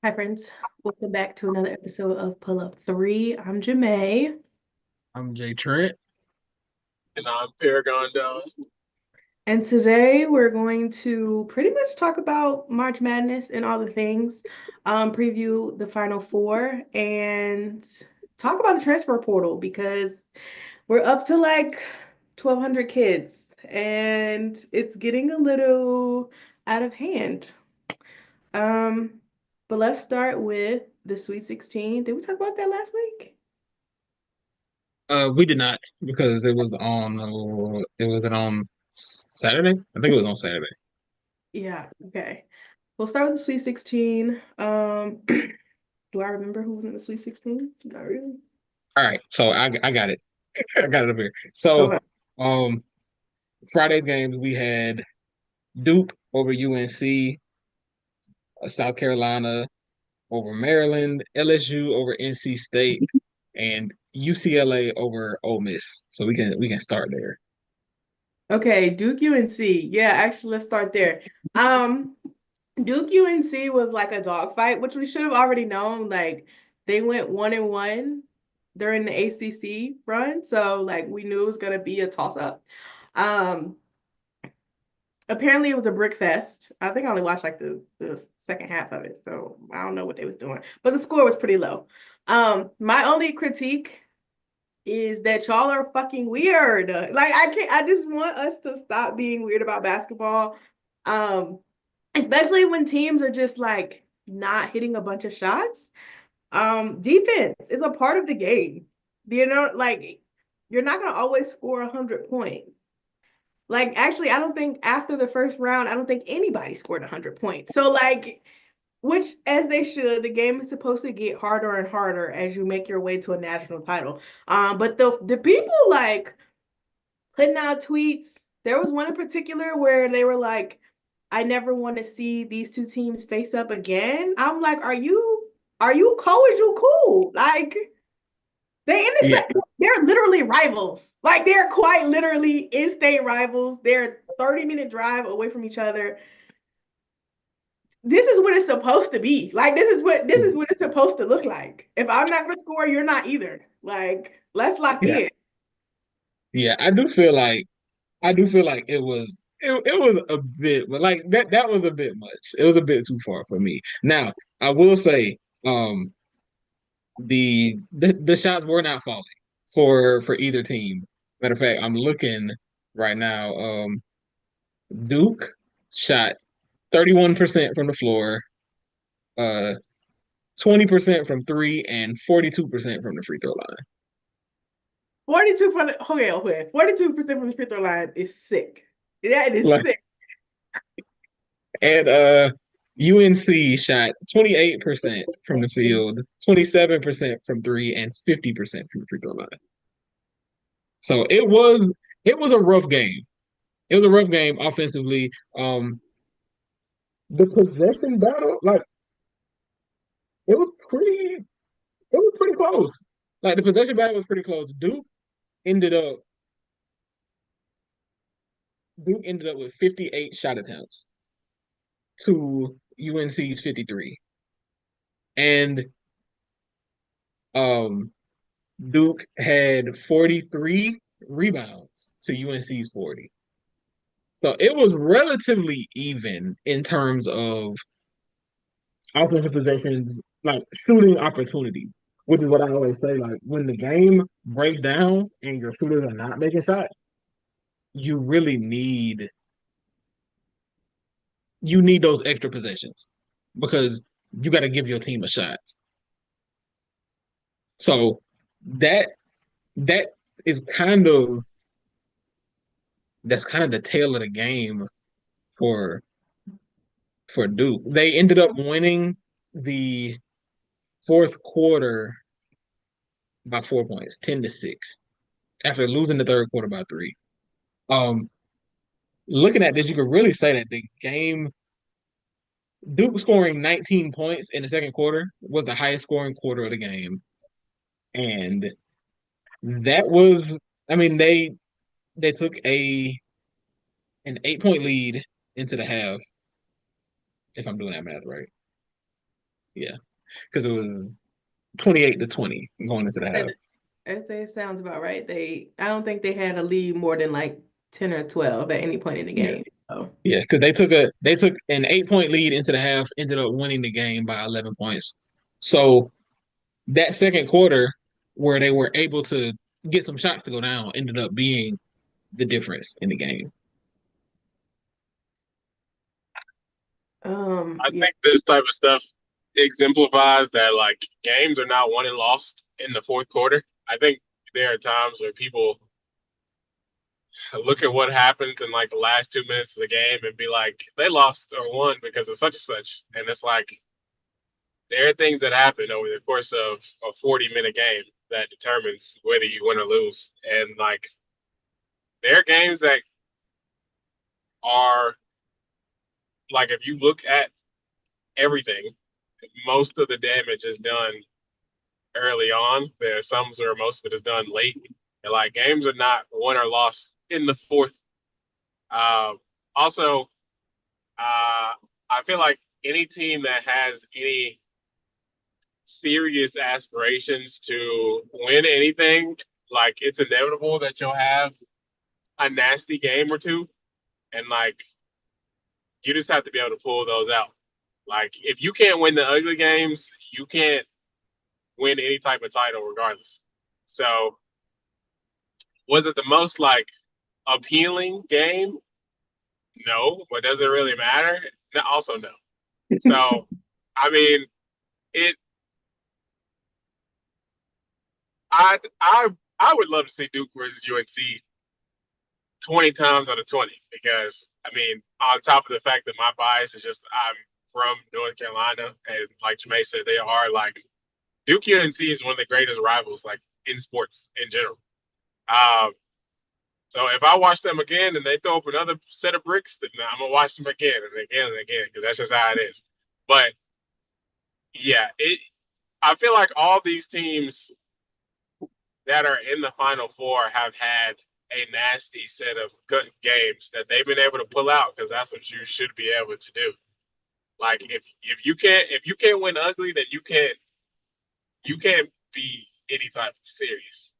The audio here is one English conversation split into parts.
Hi, friends. Welcome back to another episode of Pull Up 3. I'm Jamae, I'm Jay Trent. And I'm Paragon Don. and today we're going to pretty much talk about March Madness and all the things, preview the Final Four, and talk about the transfer portal because we're up to like 1,200 kids, and it's getting a little out of hand. Um, but let's start with the Sweet 16. Did we talk about that last week? We did not because it was on Saturday. I think it was on Saturday. Yeah, okay. We'll start with the Sweet 16. Do I remember who was in the Sweet 16? Not really. All right, so I got it. I got it up here. Go So ahead. um Friday's games we had Duke over UNC, South Carolina over Maryland, LSU over NC State, and UCLA over Ole Miss. So we can start there. Okay, Duke UNC. Yeah, actually, let's start there. Um, Duke UNC was like a dogfight, which we should have already known. Like they went 1-1 during the ACC run, so like we knew it was gonna be a toss up. Um, Apparently it was a brick fest. I think I only watched like the second half of it, so I don't know what they was doing. But the score was pretty low. My only critique is that y'all are fucking weird. Like I can't I just want us to stop being weird about basketball. Um, Especially when teams are just like not hitting a bunch of shots. Defense is a part of the game. You know, like you're not gonna always score 100 points. Like, actually, I don't think after the first round, I don't think anybody scored 100 points. So, like, which, as they should, the game is supposed to get harder and harder as you make your way to a national title. But the people like putting out tweets. There was one in particular where they were like, "I never want to see these two teams face up again." I'm like, "Are you cool? Is you cool? Like, they in Yeah, the they're literally rivals. Like they're quite literally in-state rivals. They're 30-minute drive away from each other. This is what it's supposed to be. Like this is what it's supposed to look like. If I'm not gonna score, you're not either. Like, let's lock yeah, in. yeah. I do feel like it was a bit, but like that was a bit much. It was a bit too far for me. Now, I will say, the shots were not falling for either team. Matter of fact, I'm looking right now. Duke shot 31% from the floor, uh 20% from three, and 42% from the free throw line. 42 from the okay. 42% from the free throw line is sick. That is Like, sick. and UNC shot 28% from the field, 27% from three, and 50% from the free throw line. So it was a rough game. It was a rough game offensively. The possession battle, like it was pretty, it was pretty close. Like the possession battle was pretty close. Ended up Duke ended up with 58 shot attempts to UNC's 53. And um Duke had 43 rebounds to UNC's 40. So it was relatively even in terms of offensive possessions, like shooting opportunities, which is what I always say. Like when the game breaks down and your shooters are not making shots, you really need those extra possessions because you got to give your team a shot. So that that is kind of the tail of the game for Duke. They ended up winning the fourth quarter by 4 points, 10-6, after losing the third quarter by three. Um, Looking at this, you could really say that the game, Duke scoring 19 points in the second quarter was the highest scoring quarter of the game. And that was, I mean, they took an 8 point lead into the half, if I'm doing that math right. Yeah, because it was 28-20 going into the half. I'd say it sounds about right. I don't think they had a lead more than like 10 or 12 at any point in the Yeah, game. So, yeah, because they took an 8 point lead into the half, ended up winning the game by 11 points. So that second quarter, where they were able to get some shots to go down, ended up being the difference in the game. I yeah. think this type of stuff exemplifies that like games are not won and lost in the fourth quarter. I think there are times where people look at what happens in like the last 2 minutes of the game and be like, they lost or won because of such and such. And it's like there are things that happen over the course of a 40-minute game that determines whether you win or lose. And like there are games that are like if you look at everything, most of the damage is done early on. There are some where most of it is done late. And like games are not won or lost in the fourth. Uh, Also, I feel like any team that has any serious aspirations to win anything, like it's inevitable that you'll have a nasty game or two, and like you just have to be able to pull those out. Like if you can't win the ugly games, you can't win any type of title regardless. So was it the most like appealing game? No, but does it really matter? No, also no. So I mean, it. I would love to see Duke versus UNC 20 times out of 20 because I mean, on top of the fact that my bias is just I'm from North Carolina and like Jermaine said, they are like Duke UNC is one of the greatest rivals like in sports in general. Um, so if I watch them again and they throw up another set of bricks, then I'm gonna watch them again and again and again because that's just how it is. But yeah, it. I feel like all these teams that are in the Final Four have had a nasty set of good games that they've been able to pull out because that's what you should be able to do. Like if you can't win ugly, then you can't be any type of series.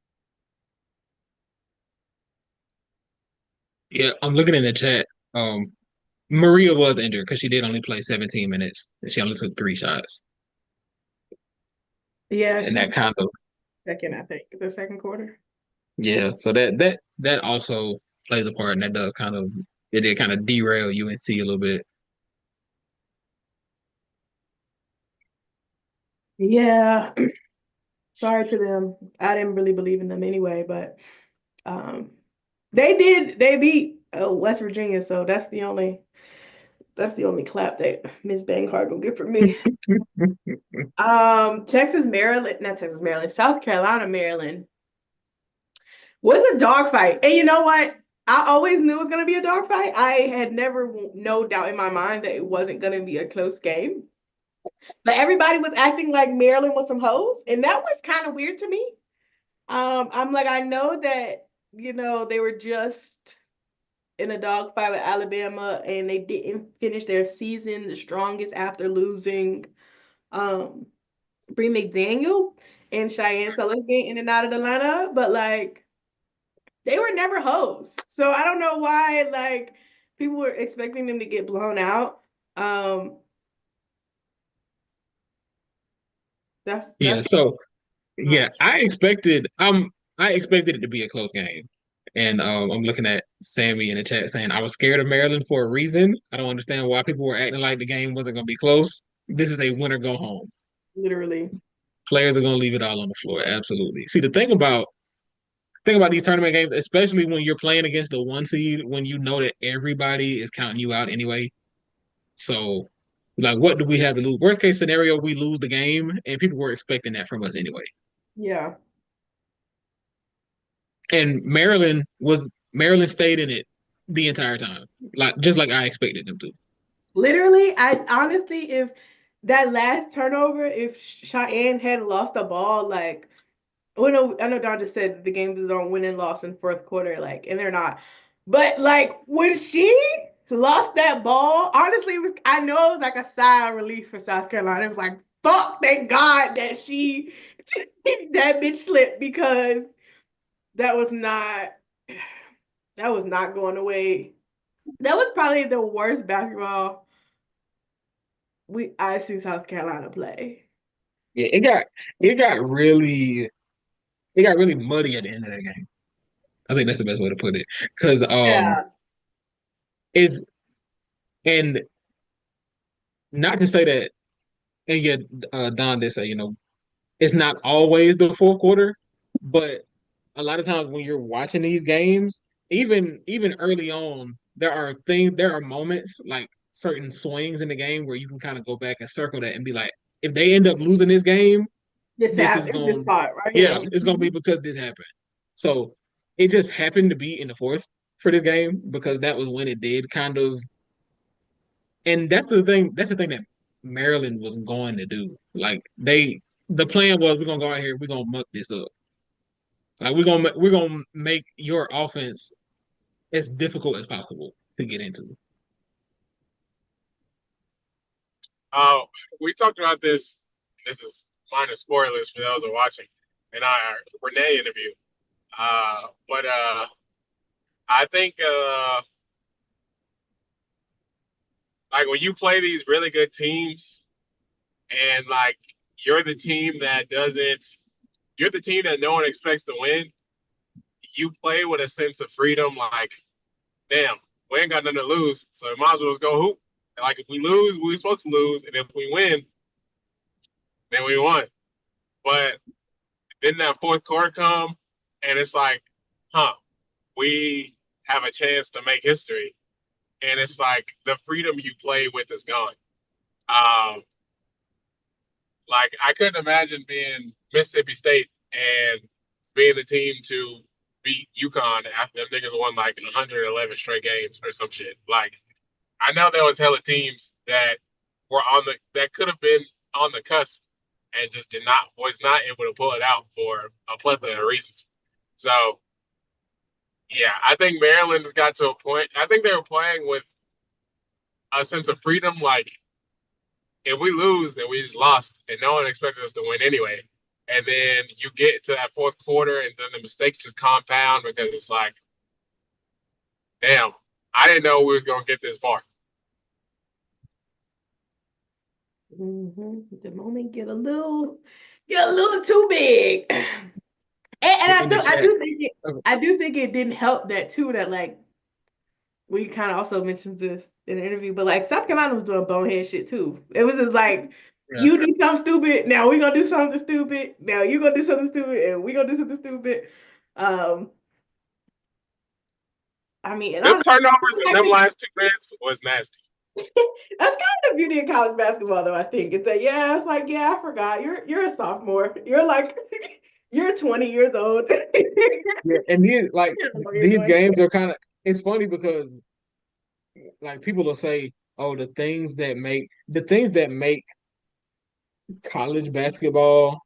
Yeah, I'm looking in the chat. Um, Maria was injured because she did only play 17 minutes and she only took 3 shots. Yeah, And she's that kind of second, I think, the second quarter. yeah, so that also plays a part and that does kind of it did kind of derail UNC a little bit. Yeah. Sorry to them. I didn't really believe in them anyway, but um they beat West Virginia, so that's the only clap that Miss Banghart gonna get from me. Texas, Maryland, not Texas, Maryland, South Carolina, Maryland was a dogfight. And you know what? I always knew it was gonna be a dogfight. I had never no doubt in my mind that it wasn't gonna be a close game. But everybody was acting like Maryland was some hoes, and that was kind of weird to me. I'm like, I know that they were just in a dogfight with Alabama, and they didn't finish their season the strongest after losing um Bree McDaniel and Cheyenne Sullivan in and out of the lineup, but like they were never hoes. So I don't know why like people were expecting them to get blown out. Um Yeah, that's so yeah, much. I expected it to be a close game. And I'm looking at Sammy in the chat saying I was scared of Maryland for a reason. I don't understand why people were acting like the game wasn't going to be close. This is a win or go home. Literally. Players are going to leave it all on the floor. Absolutely. See, the thing about these tournament games, especially when you're playing against the 1 seed, when you know that everybody is counting you out anyway. So, like, what do we have to lose? Worst case scenario, we lose the game, and people were expecting that from us anyway. Yeah. And Maryland stayed in it the entire time, like just like I expected them to. Literally, I honestly, if that last turnover, if Cheyenne had lost the ball, like, well, no, I know Don just said the game is on win and loss in fourth quarter, like, and they're not. But like when she lost that ball, honestly, it was I know it was like a sigh of relief for South Carolina. It was like, fuck, thank God that that bitch slipped because that was not that was not going away. That was probably the worst basketball I see South Carolina play. Yeah, it got really it got really muddy at the end of that game. I think that's the best way to put it. Because Yeah. it's and not to say that and yet Don did say, it's not always the fourth quarter, but a lot of times when you're watching these games, even early on, there are moments like certain swings in the game where you can kind of go back and circle that and be like, if they end up losing this game, this is It's this going, spot right yeah, here. it's going to be because this happened. So it just happened to be in the fourth for this game because that was when it did kind of, and that's the thing. That's the thing that Maryland was going to do. Like the plan was, we're gonna go out here, we're gonna muck this up. Like we're gonna make your offense as difficult as possible to get into. Uh, we talked about this. This is minor spoilers for those who are watching, in our Renee interview. But I think like when you play these really good teams, and like you're the team that doesn't, you're the team that no one expects to win. You play with a sense of freedom. Like, damn, we ain't got nothing to lose, so we might as well just go hoop. And like if we lose, we're supposed to lose, and if we win, then we won. But then that fourth quarter come, and it's like, huh, we have a chance to make history, and it's like the freedom you play with is gone. Um, like I couldn't imagine being Mississippi State and being the team to beat UConn after them niggas won like 111 straight games or some shit. Like I know there was hella teams that were on the that could have been on the cusp and just did not was not able to pull it out for a plethora of reasons. So yeah, I think Maryland's got to a point. I think they were playing with a sense of freedom. Like if we lose, then we just lost, and no one expected us to win anyway. And then you get to that fourth quarter, and then the mistakes just compound because it's like, damn, I didn't know we was gonna get this far. The moment get a little too big. And In the chat, I do think it didn't help that too, that like we kind of also mentioned this in the interview, but like South Carolina was doing bonehead shit too. It was just like yeah, you do something stupid, now we gonna do something stupid. Now you gonna do something stupid, and we gonna do something stupid. Um, I mean, and Them honestly, turnovers in them last 2 minutes was nasty. that's kind of the beauty of college basketball, though. I think is that yeah, it's like yeah, I forgot you're a sophomore. You're like you're 20 years old. yeah. And these like You know what you're these doing. games are kind of. It's funny because like people will say, "Oh, the things that make college basketball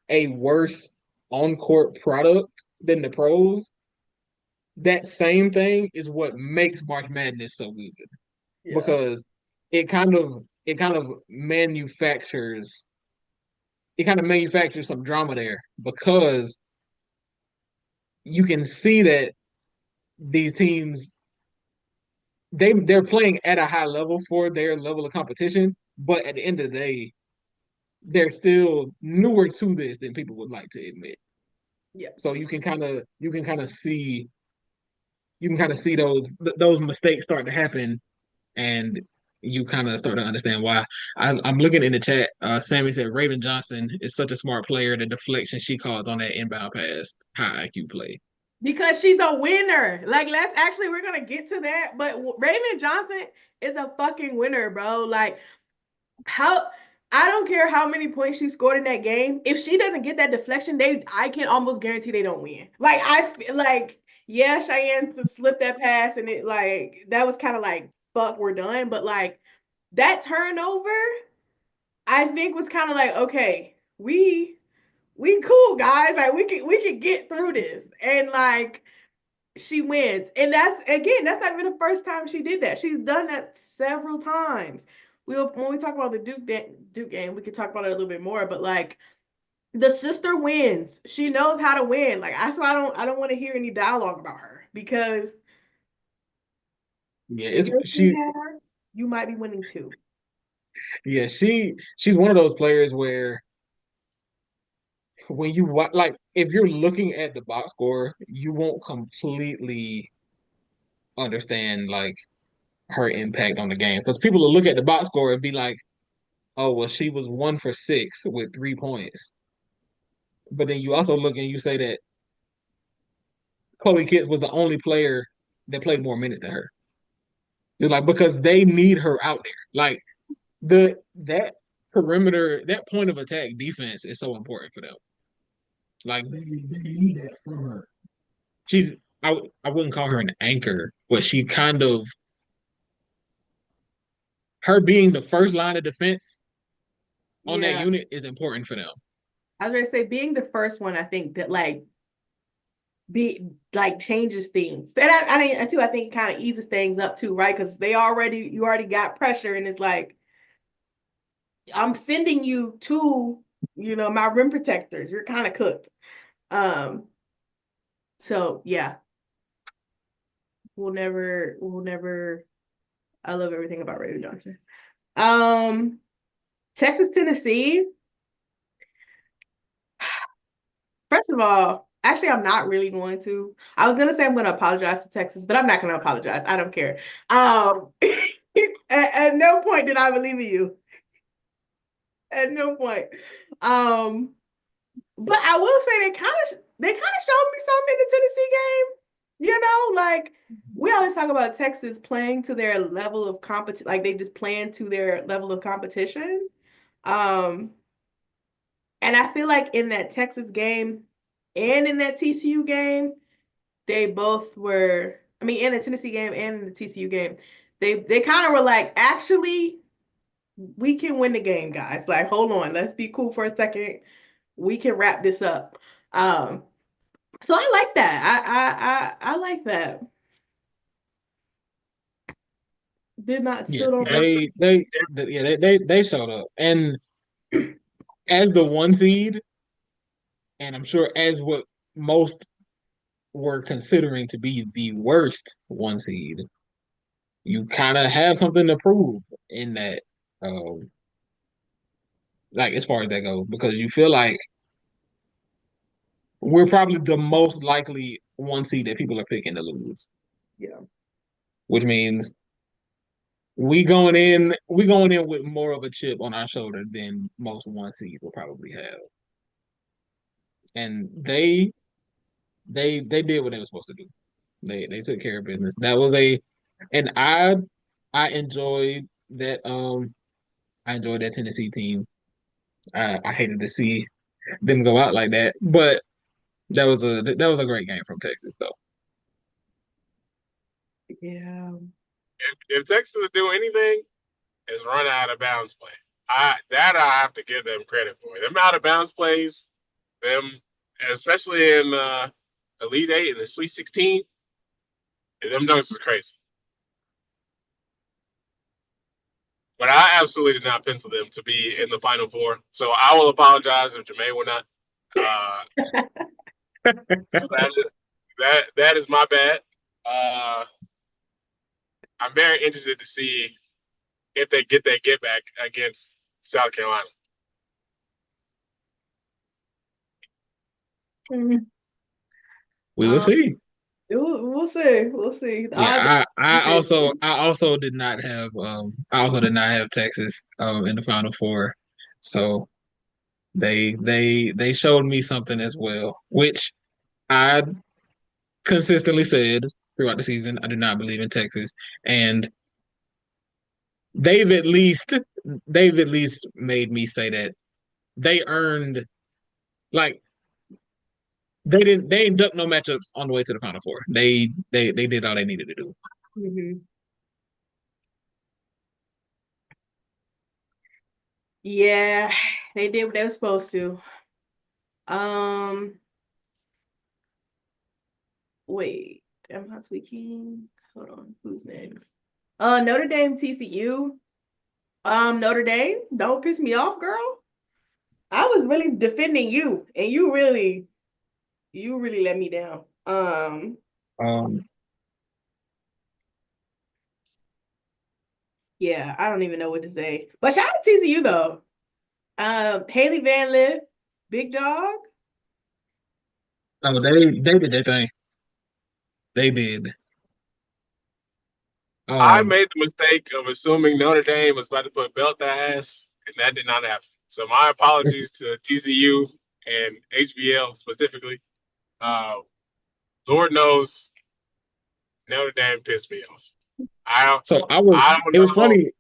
a worse on court product than the pros." That same thing is what makes March Madness so good Yeah. because it kind of manufactures some drama there because you can see that these teams they're playing at a high level for their level of competition, but at the end of the day, they're still newer to this than people would like to admit. Yeah. So you can kind of see those mistakes start to happen, and you kind of start to understand why. I'm looking in the chat. Sammy said Raven Johnson is such a smart player. The deflection she caused on that inbound pass, high IQ play. Because she's a winner. Like, we're gonna get to that. But Raven Johnson is a fucking winner, bro. Like, how I don't care how many points she scored in that game. If she doesn't get that deflection, I can almost guarantee they don't win. Like, I feel like, yeah, Cheyenne to slip that pass, and it like that was kind of like, fuck, we're done. But like that turnover, I think was kind of like, okay, we cool guys. Like we can get through this. And like she wins. And that's not even the first time she did that. She's done that several times. when we talk about the Duke game, we could talk about it a little bit more. But like the sister wins. She knows how to win. Like that's why I don't want to hear any dialogue about her because Yeah, if it's your team she. had her, you might be winning too. Yeah, she's one of those players where when you like if you're looking at the box score, you won't completely understand like her impact on the game because people will look at the box score and be like, "Oh, well, she was 1 for 6 with 3 points." But then you also look and you say that Chloe Kitts was the only player that played more minutes than her. It's like because they need her out there. Like that perimeter, that point of attack defense is so important for them. Like they need that from her. She's I wouldn't call her an anchor, but she kind of her being the first line of defense on that Yeah, unit is important for them. I was gonna say being the first one, I think that like be like changes things. And I think kind of eases things up too, right? Because you already got pressure, and it's like I'm sending you to, my rim protectors. You're kind of cooked. Um, so yeah, we'll never. I love everything about Raven Johnson. Um, Texas, Tennessee. First of all, actually, I'm not really going to. I was gonna say I'm gonna apologize to Texas, but I'm not gonna apologize. I don't care. At no point did I believe in you. At no point. Um, but I will say they kind of showed me something in the Tennessee game. Like we always talk about Texas playing to their level of competition, like they just playing to their level of competition. Um, and I feel like in that Texas game and in that TCU game, they both were. I mean, in the Tennessee game and in the TCU game, they kind of were like, actually, we can win the game, guys. Like, hold on, let's be cool for a second. We can wrap this up. Um, so I like that. I like that. Did not Yeah, still don't If, love. they showed up, and as the 1 seed, and I'm sure as what most were considering to be the worst 1 seed, you kind of have something to prove in that, um, like as far as that goes, because you feel like we're probably the most likely 1 seed that people are picking to lose, Yeah. which means we going in with more of a chip on our shoulder than most 1 seeds will probably have. And they did what they were supposed to do. They took care of business. That was and I enjoyed that I enjoyed that Tennessee team. I hated to see them go out like that, but that was a great game from Texas though. Yeah. if Texas will do anything, is run out of bounds play. I have to give them credit for. Them out of bounds plays, them especially in Elite Eight and the Sweet 16, them dunks is crazy. But I absolutely did not pencil them to be in the Final Four. So I will apologize if Jermaine will not. Uh, so that is my bad. Uh, I'm very interested to see if they get that get back against South Carolina. Mm. We will Um, see. we'll see. We'll see. The odds Yeah, are in favor. I also did not have Texas in the Final Four. So they showed me something as well, which I consistently said throughout the season I do not believe in Texas. And they've at least they've at least made me say that they earned like they didn't duck no matchups on the way to the Final Four. They did all they needed to do. Mhm. Yeah, they did what they were supposed to. Um, wait, am I tweaking? Hold on, who's next? Notre Dame, TCU. Notre Dame, don't piss me off, girl. I was really defending you, and you really let me down. Um, Yeah, I don't even know what to say. But shout out to TCU though. Haley Van Lith, big dog. oh, they did their thing. They did. I Um, made the mistake of assuming Notre Dame was about to put belt their ass, and that did not happen. So my apologies to TCU and HBL specifically. Uh, Lord knows Notre Dame pissed me off. I don't, so I don't it was know. funny.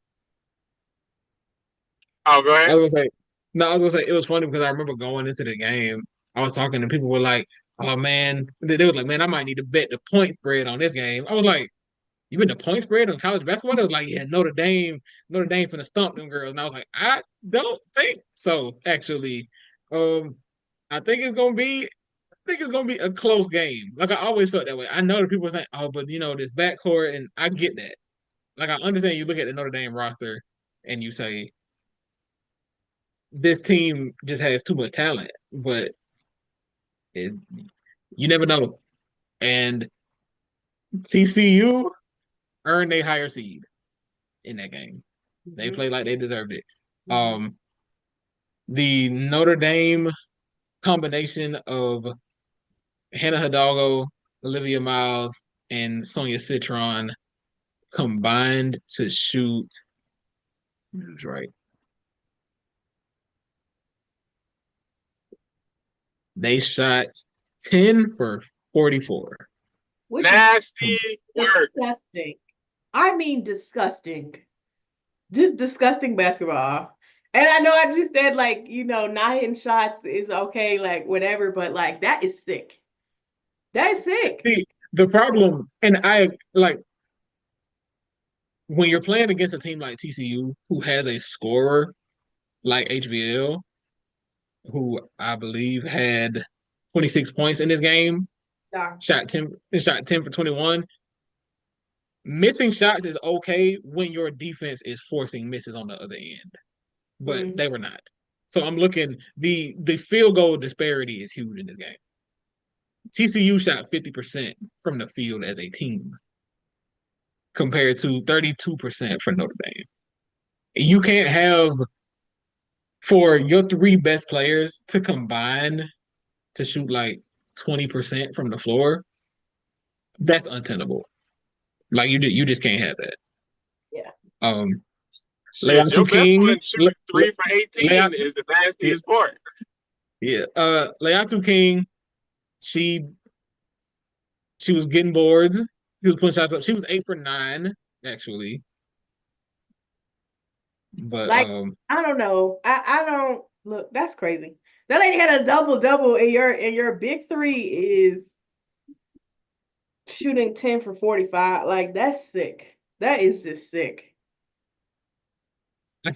Oh, go I ahead. was gonna say, no, I was gonna say it was funny because I remember going into the game. I was talking and people were like, "Oh man," they was like, "Man, I might need to bet the point spread on this game." I was like, "You bet the point spread on college basketball?" They was like, "Yeah, Notre Dame finna stomp them girls." And I was like, "I don't think so." Actually, um, I think it's gonna be, I think it's gonna be a close game. Like I always felt that way. I know that people are saying, "Oh, but this backcourt," and I get that. Like I understand you look at the Notre Dame roster and you say this team just has too much talent, but it, you never know. And TCU earned a higher seed in that game. They Mm-hmm. played like they deserved it. Mm-hmm. Um, the Notre Dame combination of Hannah Hidalgo, Olivia Miles, and Sonia Citron combined to shoot. That's right. They shot 10 for 44. Which is Nasty work. disgusting. I mean, disgusting. Just disgusting basketball. And I know I just said like, not hitting shots is okay, like whatever, but like that is sick. That is sick. The problem, and I like when you're playing against a team like TCU who has a scorer like HBL, who I believe had 26 points in this game, Yeah. shot 10 for 21. Missing shots is okay when your defense is forcing misses on the other end, but Mm. they were not. So I'm looking the field goal disparity is huge in this game. TCU shot 50% from the field as a team compared to 32% for Notre Dame. You can't have for your three best players to combine to shoot like 20% from the floor. That's untenable. Like you just can't have that. Yeah. Um, Shit, your Leatu best King, one shooting three for Leatu, 18 is the yeah, nastiest part. yeah. Leatu King, she she was getting boards. She was putting shots up. She was 8 for 9 actually, but Like, I don't know. I don't look, that's crazy. That lady had a double double and your big three is shooting 10 for 45. Like, that's sick. That is just sick. and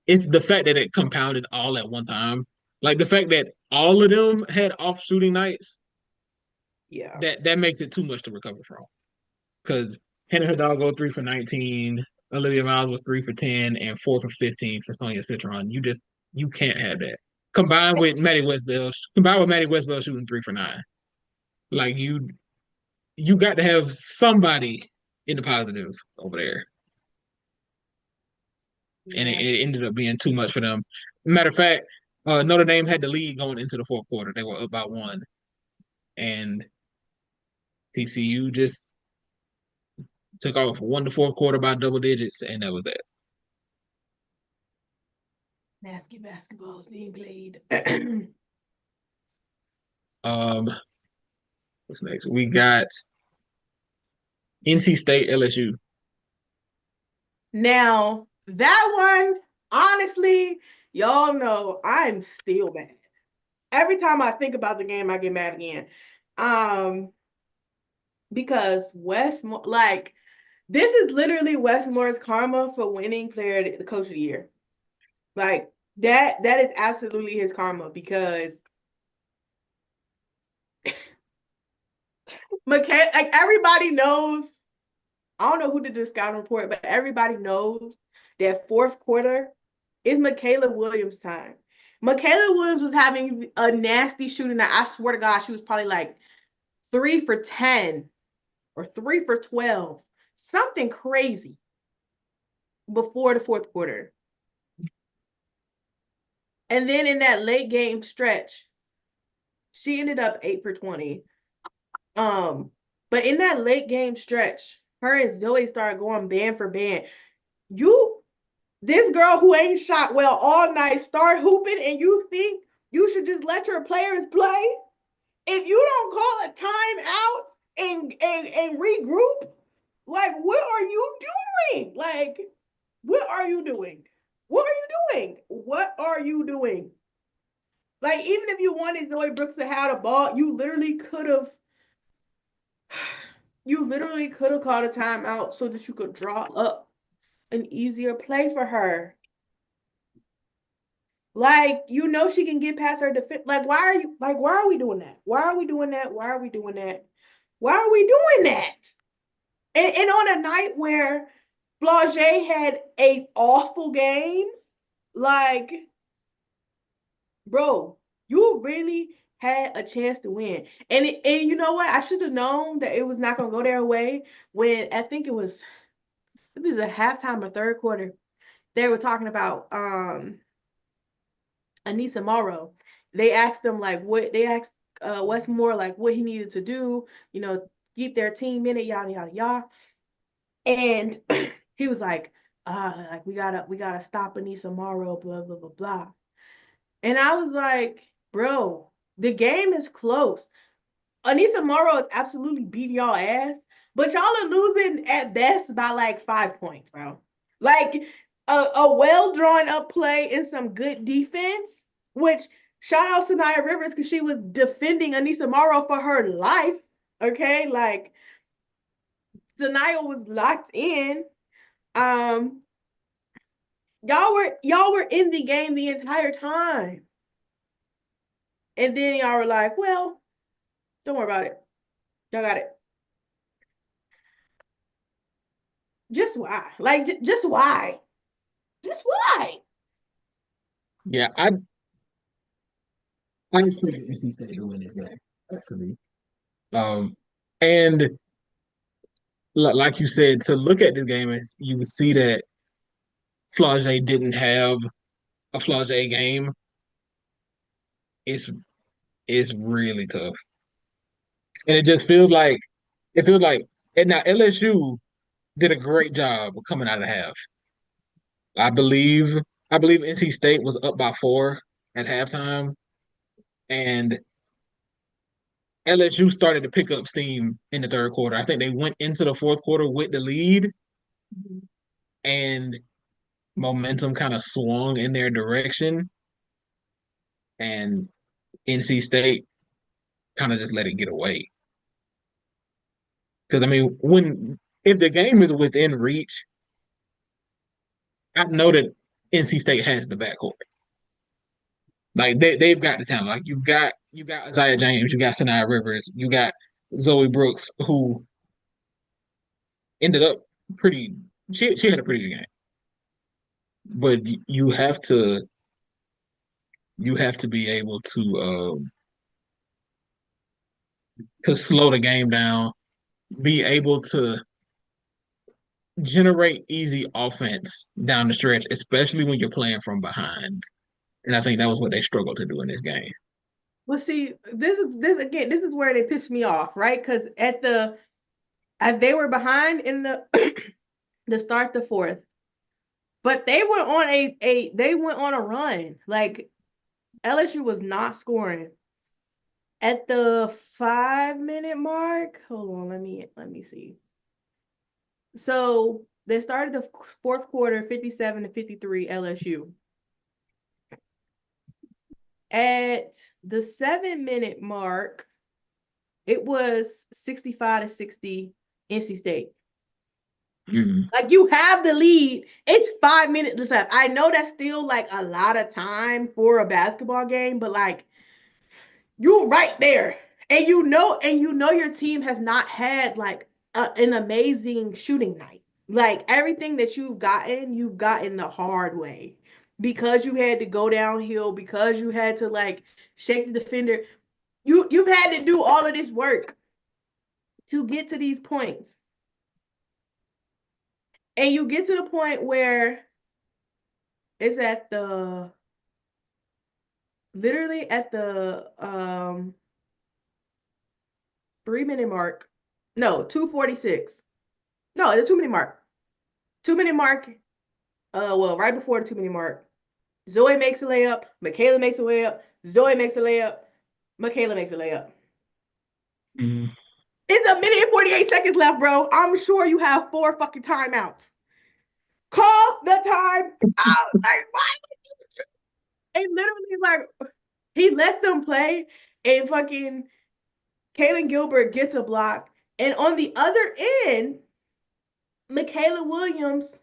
it's the fact that it compounded all at one time. Like the fact that all of them had off shooting nights, Yeah. that makes it too much to recover from. Because Hannah Hidalgo 3 for 19, Olivia Miles was 3 for 10, and 4 for 15 for Sonia Citron. You can't have that. Combined with Maddie Westbell shooting 3 for 9. Like you got to have somebody in the positive over there. And Yeah. it ended up being too much for them. Matter of fact, Notre Dame had the lead going into the fourth quarter. They were up by one, and TCU just took off, won the fourth quarter by double digits, and that was that. Nasty basketball is being played. Um, what's next? We got NC State LSU. Now, that one, honestly, y'all know I'm still mad. Every time I think about the game, I get mad again. Um, because Westmore, like, this is literally Westmore's karma for winning player the coach of the year. Like that is absolutely his karma because like everybody knows I don't know who did the scouting report, but everybody knows that fourth quarter is Michaela Williams' time. Michaela Williams was having a nasty shooting night. I swear to God, she was probably like 3 for 10 or 3 for 12, something crazy before the fourth quarter. And then in that late game stretch, she ended up 8 for 20. But in that late game stretch, her and Zoe started going band for band. This girl who ain't shot well all night, start hooping, and you think you should just let your players play? If you don't call a timeout and regroup, like what are you doing? Like, what are you doing? What are you doing? What are you doing? Like, even if you wanted Zoe Brooks to have the ball, you literally could have called a timeout so that you could draw up an easier play for her. Like, she can get past her defense. Like, why are we doing that? Why are we doing that? Why are we doing that? Why are we doing that? And on a night where Flau'jae had an awful game, like, bro, you really had a chance to win. And you know what? I should have known that it was not gonna go their way when I think it was the halftime or third quarter. They were talking about Anissa Morrow. They asked them like Westmore like what he needed to do, keep their team in it, yada yada yada. And he was like we gotta stop Anissa Morrow, blah blah blah blah. And I was like, bro, the game is close. Anissa Morrow is absolutely beating y'all ass, but y'all are losing at best by like 5 points, bro. Like a well drawn up play and some good defense, which shout out to Nia Rivers because she was defending Anissa Morrow for her life. Okay, like Nia was locked in. Um, y'all were in the game the entire time. And then y'all were like, well, don't worry about it. Y'all got it. Just why? Like, just why? Just why? Yeah, I expected NC State to win this game, actually. And like you said, to look at this game, you would see that Flau'jae didn't have a Flau'jae game. It's it's really tough, and it feels like, and now LSU did a great job of coming out of the half. I believe I believe NC State was up by 4 at halftime, and LSU started to pick up steam in the third quarter. I think they went into the fourth quarter with the lead, and momentum kind of swung in their direction, and NC State kind of just let it get away. Because I mean, when if the game is within reach, I know that NC State has the backcourt. Like they've got the talent. Like you got Isaiah James, you got Sanaya Rivers, you got Zoe Brooks, who ended up pretty. She had a pretty good game, but you have to be able to slow the game down, be able to generate easy offense down the stretch, especially when you're playing from behind. And I think that was what they struggled to do in this game. Well, see, this is where they pissed me off, right? Because they were behind in the start the fourth, but they went on a run. Like LSU was not scoring at the 5 minute mark. Hold on, let me see. So they started the fourth quarter 57-53 LSU. At the 7 minute mark, it was 65-60 NC State. Mm-hmm. Like, you have the lead. It's 5 minutes left. I know that's still like a lot of time for a basketball game, but like you're right there. And you know your team has not had like an amazing shooting night. Like everything that you've gotten the hard way because you had to go downhill, because you had to like shake the defender. You've had to do all of this work to get to these points. And you get to the point where it's at the literally at the 3 minute mark. No, 2:46. No, the 2 minute mark. 2 minute mark. Well, right before the 2 minute mark, Zoe makes a layup. Michaela makes a layup. Zoe makes a layup. Michaela makes a layup. Mm. It's a minute and 48 seconds left, bro. I'm sure you have 4 fucking timeouts. Call the time out. Like, what? And literally, like, he let them play, and fucking Kaylin Gilbert gets a block. And on the other end, Michaela Williams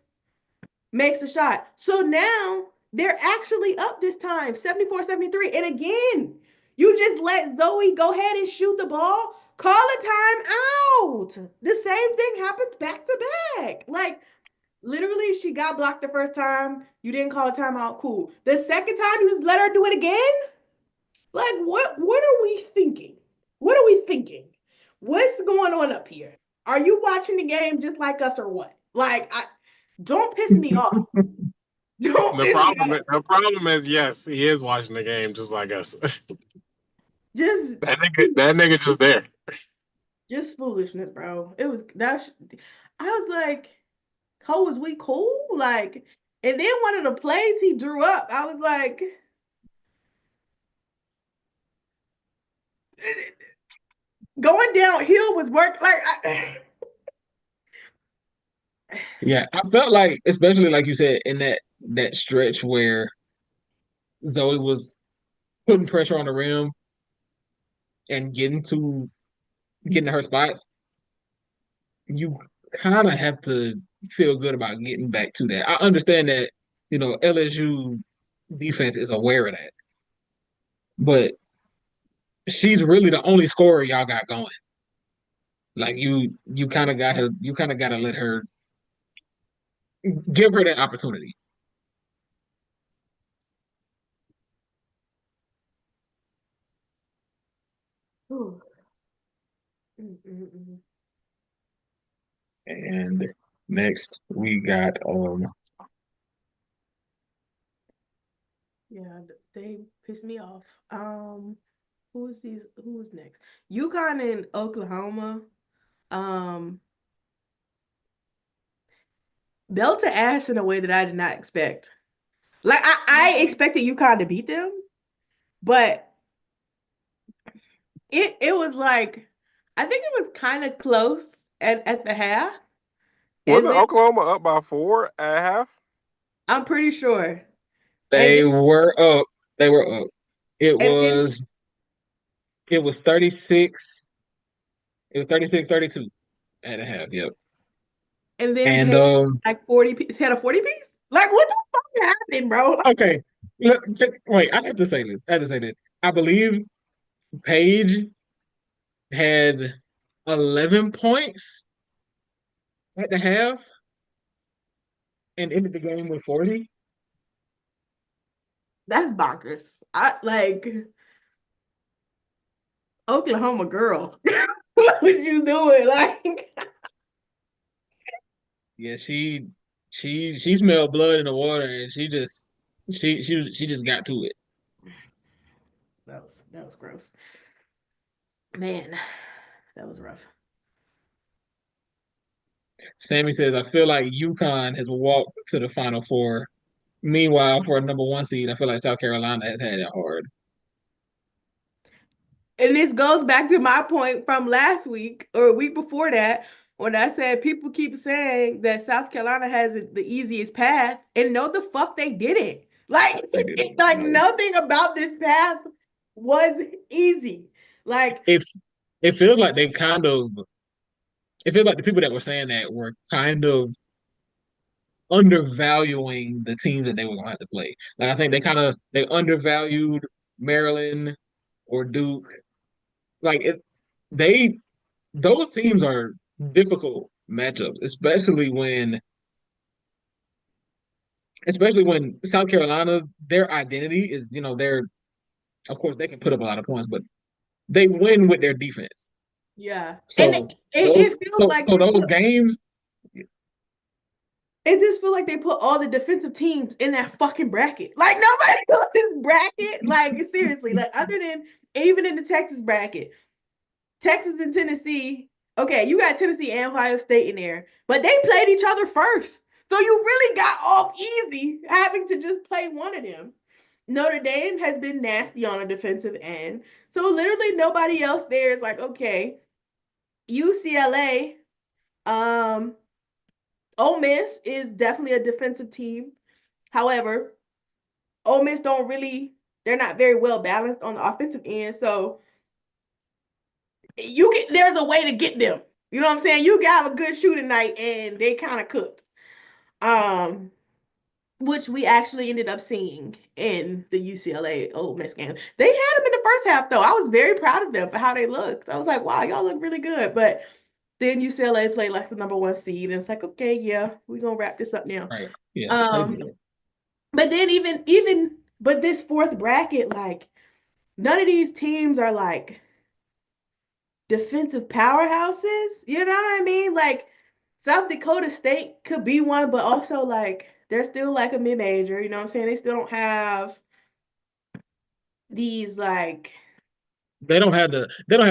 makes a shot. So now they're actually up this time, 74-73. And again, you just let Zoe go ahead and shoot the ball, call a time out. The same thing happens back to back. Like, literally, she got blocked the first time. You didn't call a timeout. Cool. The second time, you just let her do it again? Like, what are we thinking? What are we thinking? What's going on up here? Are you watching the game just like us or what? Like, don't piss me off. Don't piss me off. The problem is, yes, he is watching the game just like us. Just That nigga just there. just foolishness, bro. It was that. I was like, "Oh, was we cool?" Like, and then one of the plays he drew up, I was like, going downhill was work. Like, Yeah, I felt like, especially like you said, in that stretch where Zoe was putting pressure on the rim and getting to her spots, you kind of have to feel good about getting back to that. I understand that, LSU defense is aware of that, but she's really the only scorer y'all got going. Like you kind of got to let her give her that opportunity. mm, mm, mm. And next we got Yeah, they pissed me off. Who's next? UConn and Oklahoma. Um, dealt to ass in a way that I did not expect. Like I expected UConn to beat them, but it was like I think it was kind of close at the half, and Wasn't then Oklahoma up by 4 at half? I'm pretty sure, and they were up. They were up. It then was it was 36. It was 36-32 at a half. Yep. And Jay like 40 had a 40 piece. Like what the fuck happened, bro? Like, okay. Wait, I have to say this. I have to say this. I believe Paige had 11 points at the half and ended the game with 40. that's bonkers. I like Oklahoma girl. What was you doing? Like Yeah, she smelled blood in the water and she just got to it. that was gross. Man, that was rough. Sammy says, I feel like UConn has walked to the Final Four. Meanwhile, for a number one seed, I feel like South Carolina has had it hard. And this goes back to my point from last week or a week before that when I said people keep saying that South Carolina has the easiest path, and no, the fuck they didn't. Like, They did like no. nothing about this path was easy. Like, If it feels like they kind of it feels like the people that were saying that were kind of undervaluing the teams that they were gonna have to play. Like I think they undervalued Maryland or Duke. Like it they those teams are difficult matchups, especially when South Carolina's their identity is, they're of course they can put up a lot of points, but they win with their defense. Yeah. And So those it feels so like so those games, it just feels like they put all the defensive teams in that fucking bracket. Like nobody else's bracket. Like seriously, like other than even in the Texas bracket, Texas and Tennessee. Okay, you got Tennessee and Ohio State in there, but they played each other first. So you really got off easy having to just play one of them. Notre Dame has been nasty on a defensive end. So literally nobody else there is like, okay, UCLA, um, Ole Miss is definitely a defensive team. However, Ole Miss don't really, they're not very well balanced on the offensive end. So there's a way to get them. You know what I'm saying? You got a good shooting night and they kind of cooked. Um, which we actually ended up seeing in the UCLA Ole Miss game. They had them in the first half though. I was very proud of them for how they looked. I was like, wow, y'all look really good. But then UCLA played like the number one seed, and it's like, okay, yeah, we're gonna wrap this up now. right? Yeah, they Um, did. but then but this fourth bracket, like none of these teams are like defensive powerhouses. You know what I mean? Like South Dakota State could be one, but also like they're still like a mid-major. You know what I'm saying? They still don't have these like They don't have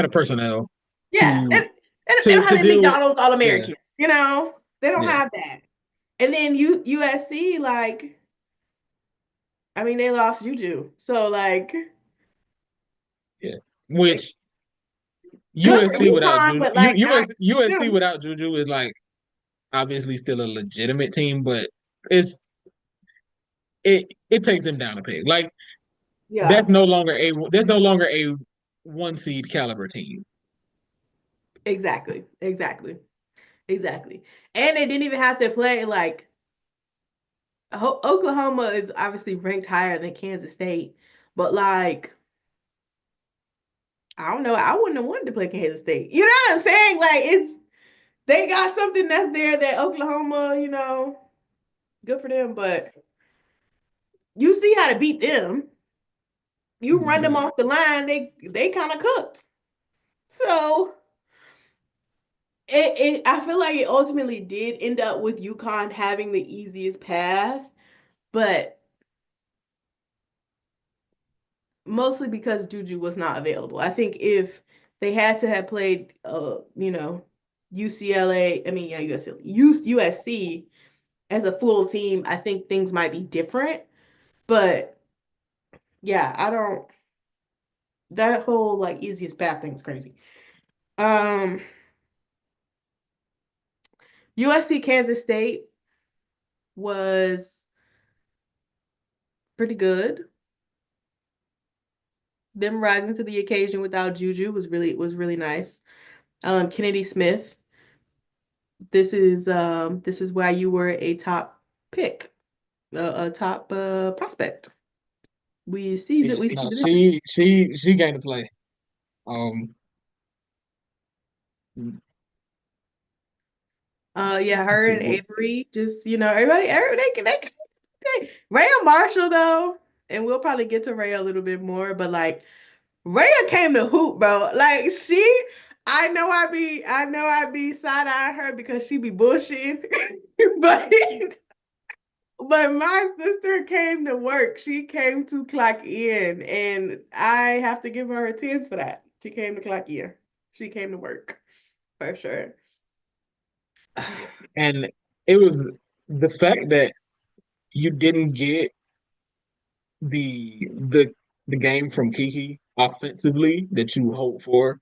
the personnel yeah, to they to don't have to any deal with. McDonald's All Yeah, Americans. You know, they don't yeah, have that. And then USC, like, I mean, they lost Juju, so like, yeah. like Which good for USC without UConn, Juju, but like not USC them. without Juju is like obviously still a legitimate team, but it's it takes them down a peg. Like Yeah, there's no longer a one seed caliber team. exactly, exactly, exactly. And they didn't even have to play like Oklahoma is obviously ranked higher than Kansas State, but like I don't know, I wouldn't have wanted to play Kansas State. You know what I'm saying? Like it's they got something that's there that Oklahoma, good for them, but you see how to beat them. You run them Yeah. off the line, they kind of cooked. So I feel like it ultimately did end up with UConn having the easiest path, but mostly because Juju was not available. I think if they had to have played, UCLA, I mean, yeah, USC, USC as a full team, I think things might be different. But yeah, I don't. That whole like easiest path thing is crazy. Um, USC Kansas State was pretty good. Them rising to the occasion without Juju was really nice. Kennedy Smith, this is why you were a top pick, a top prospect. Yeah, We see no, the difference. she came to play. Um, Yeah, let's her see and what. Avery, just everybody Rhea Marshall though, and we'll probably get to Rhea a little bit more, but like Rhea came to hoop, bro. Like I know I be side eyeing her because she be bullshitting, but but my sister came to work. She came to clock in, and I have to give her a tens for that. She came to clock in. She came to work for sure. Yeah. And it was the fact that you didn't get the the the game from Kiki offensively that you hoped for,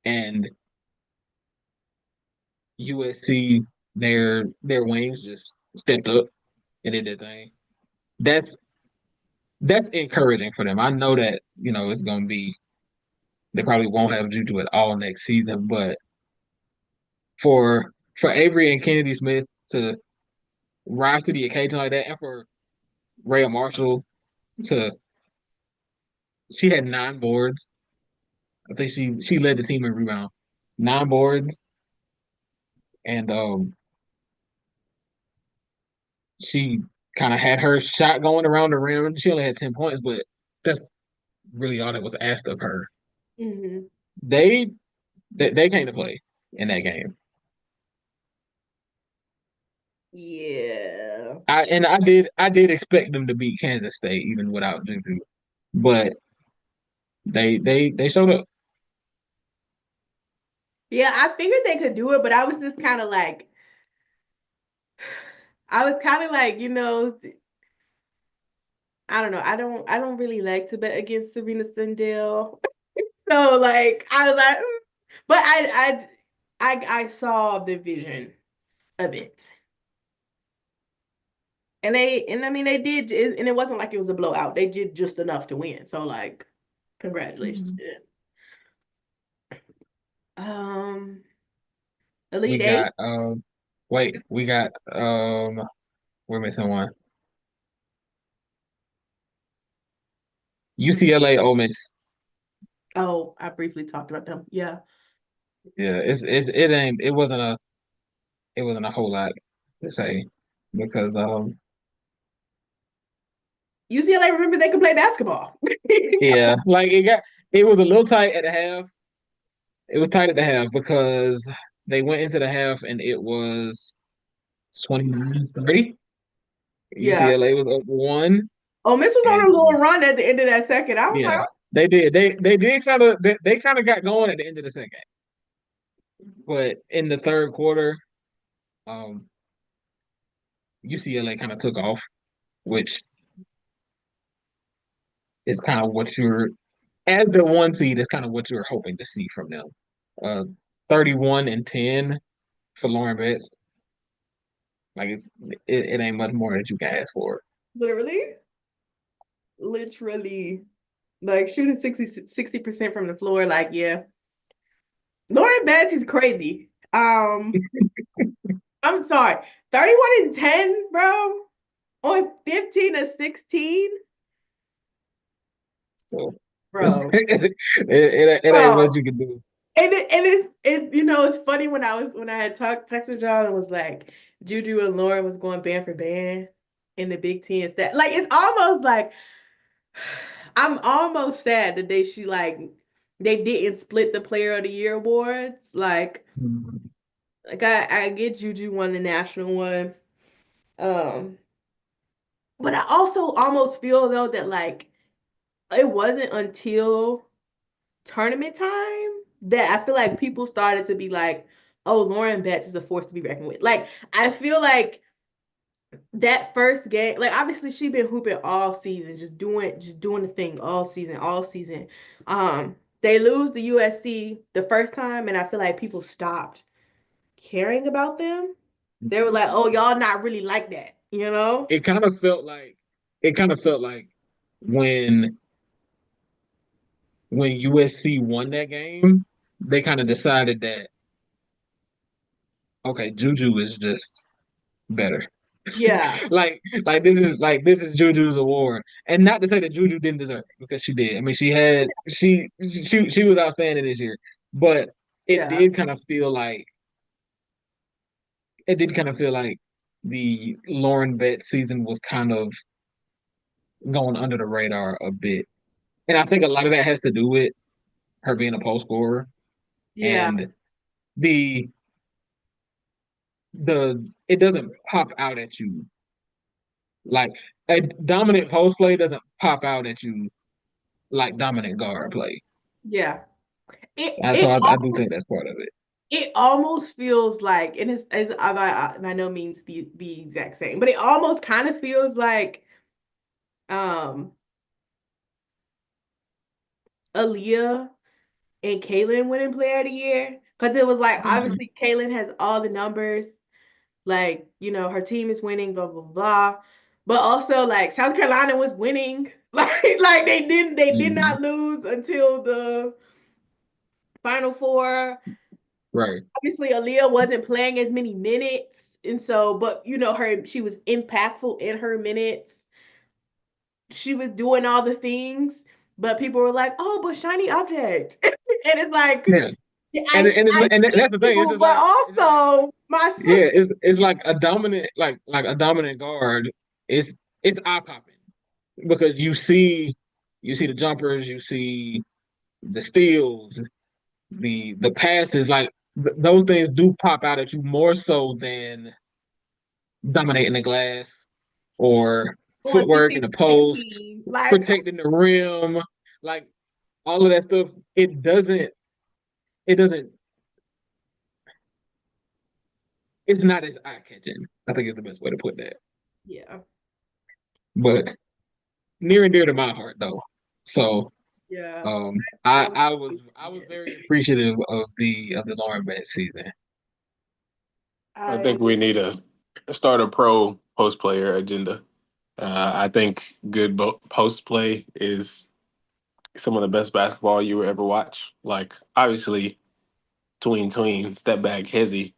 and USC their wings just stepped up and did their thing. That's that's encouraging for them. I know that it's gonna be they probably won't have Juju at all next season, but for Avery and Kennedy Smith to rise to the occasion like that, and for Rhea Marshall to she had 9 boards. I think she led the team in rebound. 9 boards. and she kind of had her shot going around the rim. She only had 10 points, but that's really all that was asked of her. Hmm. They they came to play in that game. Yeah. I did expect them to beat Kansas State even without Juju, but they showed up. Yeah, I figured they could do it, but I was just kind of like, I was kind of like, I don't know. I don't really like to bet against Serena Sindel. So like I was like, but I saw the vision of it. And I mean they did and it wasn't like it was a blowout. They did just enough to win. So like congratulations to them. Um We Elite Eight. got wait, we got we're missing one. UCLA Ole Miss. Oh, I briefly talked about them. Yeah. Yeah, it wasn't a whole lot to say because UCLA, remember they could play basketball. yeah, like it was a little tight at the half. It was tight at the half because they went into the half and it was 29-3. Yeah. UCLA was up one, Oh, Miss was on and a little run at the end of that second. I was like, yeah, they did. They kind of got going at the end of the second, but in the third quarter, um, UCLA kind of took off, which is kind of what you're as the one seed is kind of what you're hoping to see from them. Uh, 31-10 for Lauren Betts. Like it ain't much more that you can ask for. literally, literally, like shooting 60% from the floor. Like, yeah. Lauren Betts is crazy. I'm sorry. 31-10, bro, on 15 to 16, So bro. it ain't Bro. much you can do. It's funny when I had texted y'all and was like Juju and Lauren was going band for band in the Big Ten stat. Like it's almost like I'm almost sad that they didn't split the Player of the Year awards. Like I get Juju won the national one. Um, but I also almost feel though that like it wasn't until tournament time that I feel like people started to be like, oh, Lauren Betts is a force to be reckoned with. Like, I feel like that first game, like obviously she been hooping all season, just doing the thing all season, all season. They lose the USC the first time, and I feel like people stopped caring about them. They were like, oh, y'all not really like that, you know? It kind of felt like it kind of felt like when when USC won that game, they kind of decided that okay, Juju is just better. Yeah, This is Juju's award, and not to say that Juju didn't deserve it because she did. I mean, she was outstanding this year, but it yeah, did kind of feel like it did kind of feel like the Lauren Betts season was kind of going under the radar a bit, and I think a lot of that has to do with her being a post scorer yeah, and the the it doesn't pop out at you like a dominant post play doesn't pop out at you like dominant guard play. yeah. It And so it I do think that's part of it. it almost feels like, and it's by no means the exact same, but it almost kind of feels like um Aaliyah and Kaylin winning Player of the Year. Because it was like Mhm. obviously Kaylin has all the numbers, like her team is winning, blah blah blah. But also like South Carolina was winning. Like they did Mhm. not lose until the Final Four. Right. Obviously Aaliyah wasn't playing as many minutes, and so but she was impactful in her minutes. She was doing all the things, but people were like, "Oh, but shiny object," and it's like, Yeah. and that's the thing. It's people, just but like also my yeah, sister. it's like a dominant like a dominant guard. It's eye popping because you see the jumpers, you see the steals, the passes, like those things do pop out at you more so than dominating the glass or Going footwork in 16 the for post, 16. Like, protecting the rim, like all of that stuff. It doesn't it's not as eye catching. I think is the best way to put that. yeah, But near and dear to my heart though. So yeah. I I was I was pleased I was again. very appreciative of the Lauren Betts season. I I think we need to start a pro post player agenda. I think good post play is some of the best basketball you will ever watch. Like obviously, tween, step back, hezzy,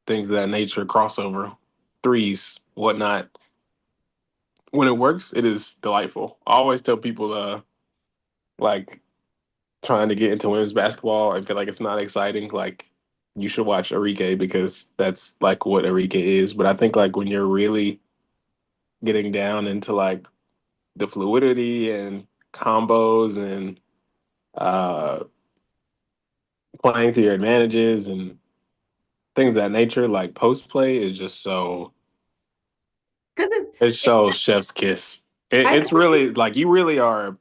things of that nature, crossover, threes, whatnot. When it works, it is delightful. I always tell people, like trying to get into women's basketball and feel like it's not exciting, like you should watch Arike because that's like what Arike is. But I think like when you're really getting down into like the fluidity and combos and uh playing to your advantages and things of that nature, like post play is just so because it it, shows chef's kiss. I It's think really like you really are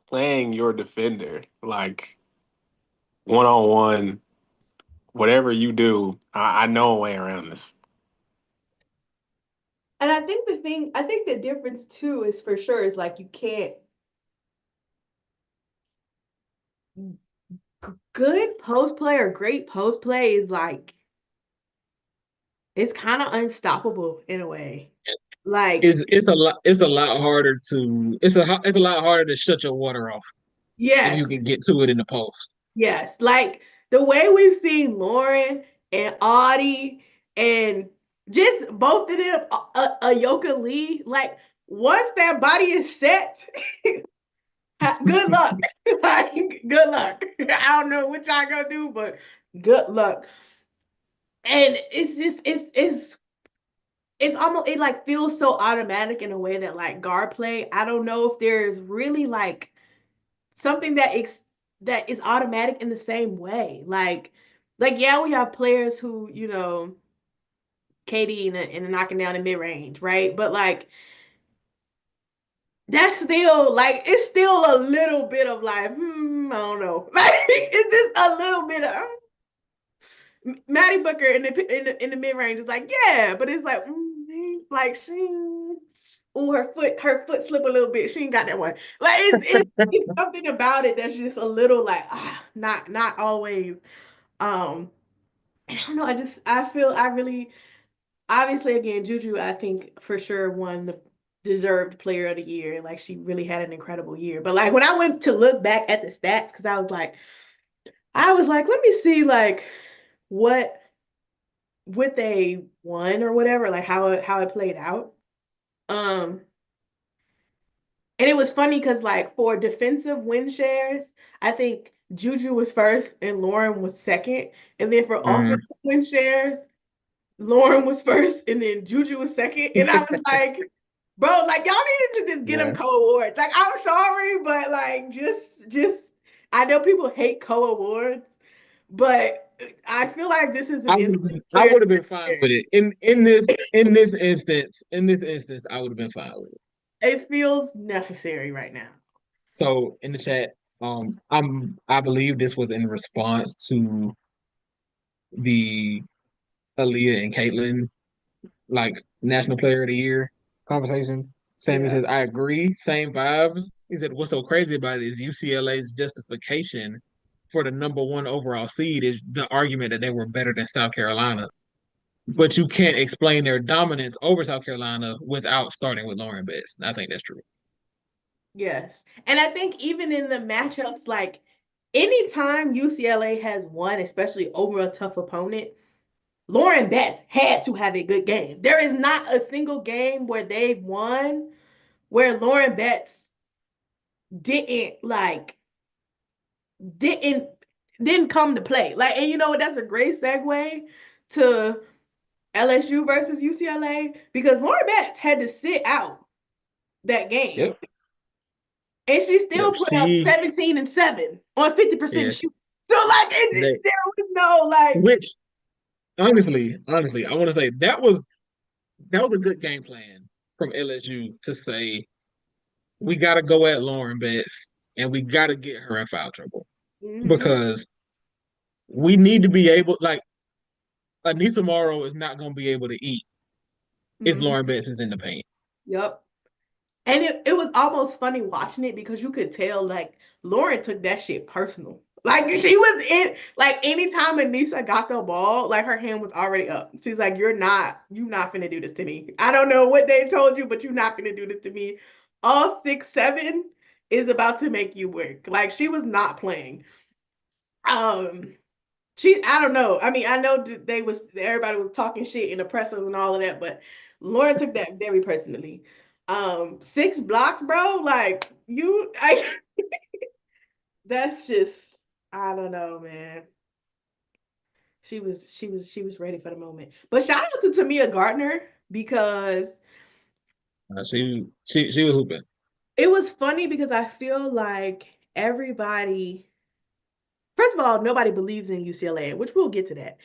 playing your defender, like one on one. Whatever you do, I know a way around this. and I think the difference too is for sure is like you can't good post play or great post play is like it's kind of unstoppable in a way. Like It's a lot harder to it's a lot harder to shut your water off if you yes, can get to it in the post. yes, like the way we've seen Lauren and Audie and just both of them, Ayoka Lee, like once that body is set, good luck. Like, good luck. I don't know what y'all gonna do, but good luck. And it's just it's almost it like feels so automatic in a way that like guard play. I don't know if there's really like something that is automatic in the same way. Like yeah, we have players who Katie and knocking down the mid range, right? But like that's still like it's still a little bit of like I don't know, like it's just a little bit of Maddie Booker in the mid range is like yeah, but it's like she. Oh, her foot slip a little bit. She ain't got that one. Like it's something about it that's just a little like not always. Um, I don't know. I feel I really obviously again Juju I think for sure won the deserved player of the year. Like she really had an incredible year. But like when I went to look back at the stats because I was like let me see like what they won or whatever like how it played out. Um, And it was funny because, like, for defensive win shares, I think Juju was first and Lauren was second. And then for Mhm. offensive win shares, Lauren was first and then Juju was second. And I was like, bro, like, y'all needed to just get them Yeah. co-awards. Like, I'm sorry, but like, I know people hate co-awards, but I feel like this is an instance I where would it's have been fine with necessary. it. In this instance, I would have been fine with it. It feels necessary right now. So in the chat, I believe this was in response to the Aaliyah and Caitlin like National Player of the Year conversation. Sammy Yeah. says, I agree, same vibes. He said, what's so crazy about it is UCLA's justification for the number one overall seed is the argument that they were better than South Carolina. But you can't explain their dominance over South Carolina without starting with Lauren Betts. I think that's true. Yes. And I think even in the matchups, like anytime UCLA has won, especially over a tough opponent, Lauren Betts had to have a good game. There is not a single game where they've won where Lauren Betts didn't like didn't didn't come to play. Like, and you know what? That's a great segue to LSU versus UCLA because Lauren Betts had to sit out that game. Yep. And she still Yep. put up 17 and 7 on 50% Yeah. shoot. So like They, there was no like which honestly, I want to say that was a good game plan from LSU to say we got to go at Lauren Betts and we got to get her in foul trouble mm-hmm, because we need to be able like Anissa Morrow is not going to be able to eat if mm-hmm, Lauren Betts is in the paint. yep. And it was almost funny watching it because you could tell like Lauren took that shit personal. Like she was in like anytime Anissa got the ball, like her hand was already up. She's like, you're not finna do this to me. I don't know what they told you, but you're not finna do this to me. All 6'7" is about to make you work. Like she was not playing. Um I don't know. I mean, I know they was everybody was talking shit in the pressers and all of that, but Lauren took that very personally. 6 blocks, bro. Like that's just I don't know, man. She was ready for the moment. But shout out to Tamia Gardner because She was hooping. it was funny because I feel like everybody, first of all, nobody believes in UCLA, which we'll get to that.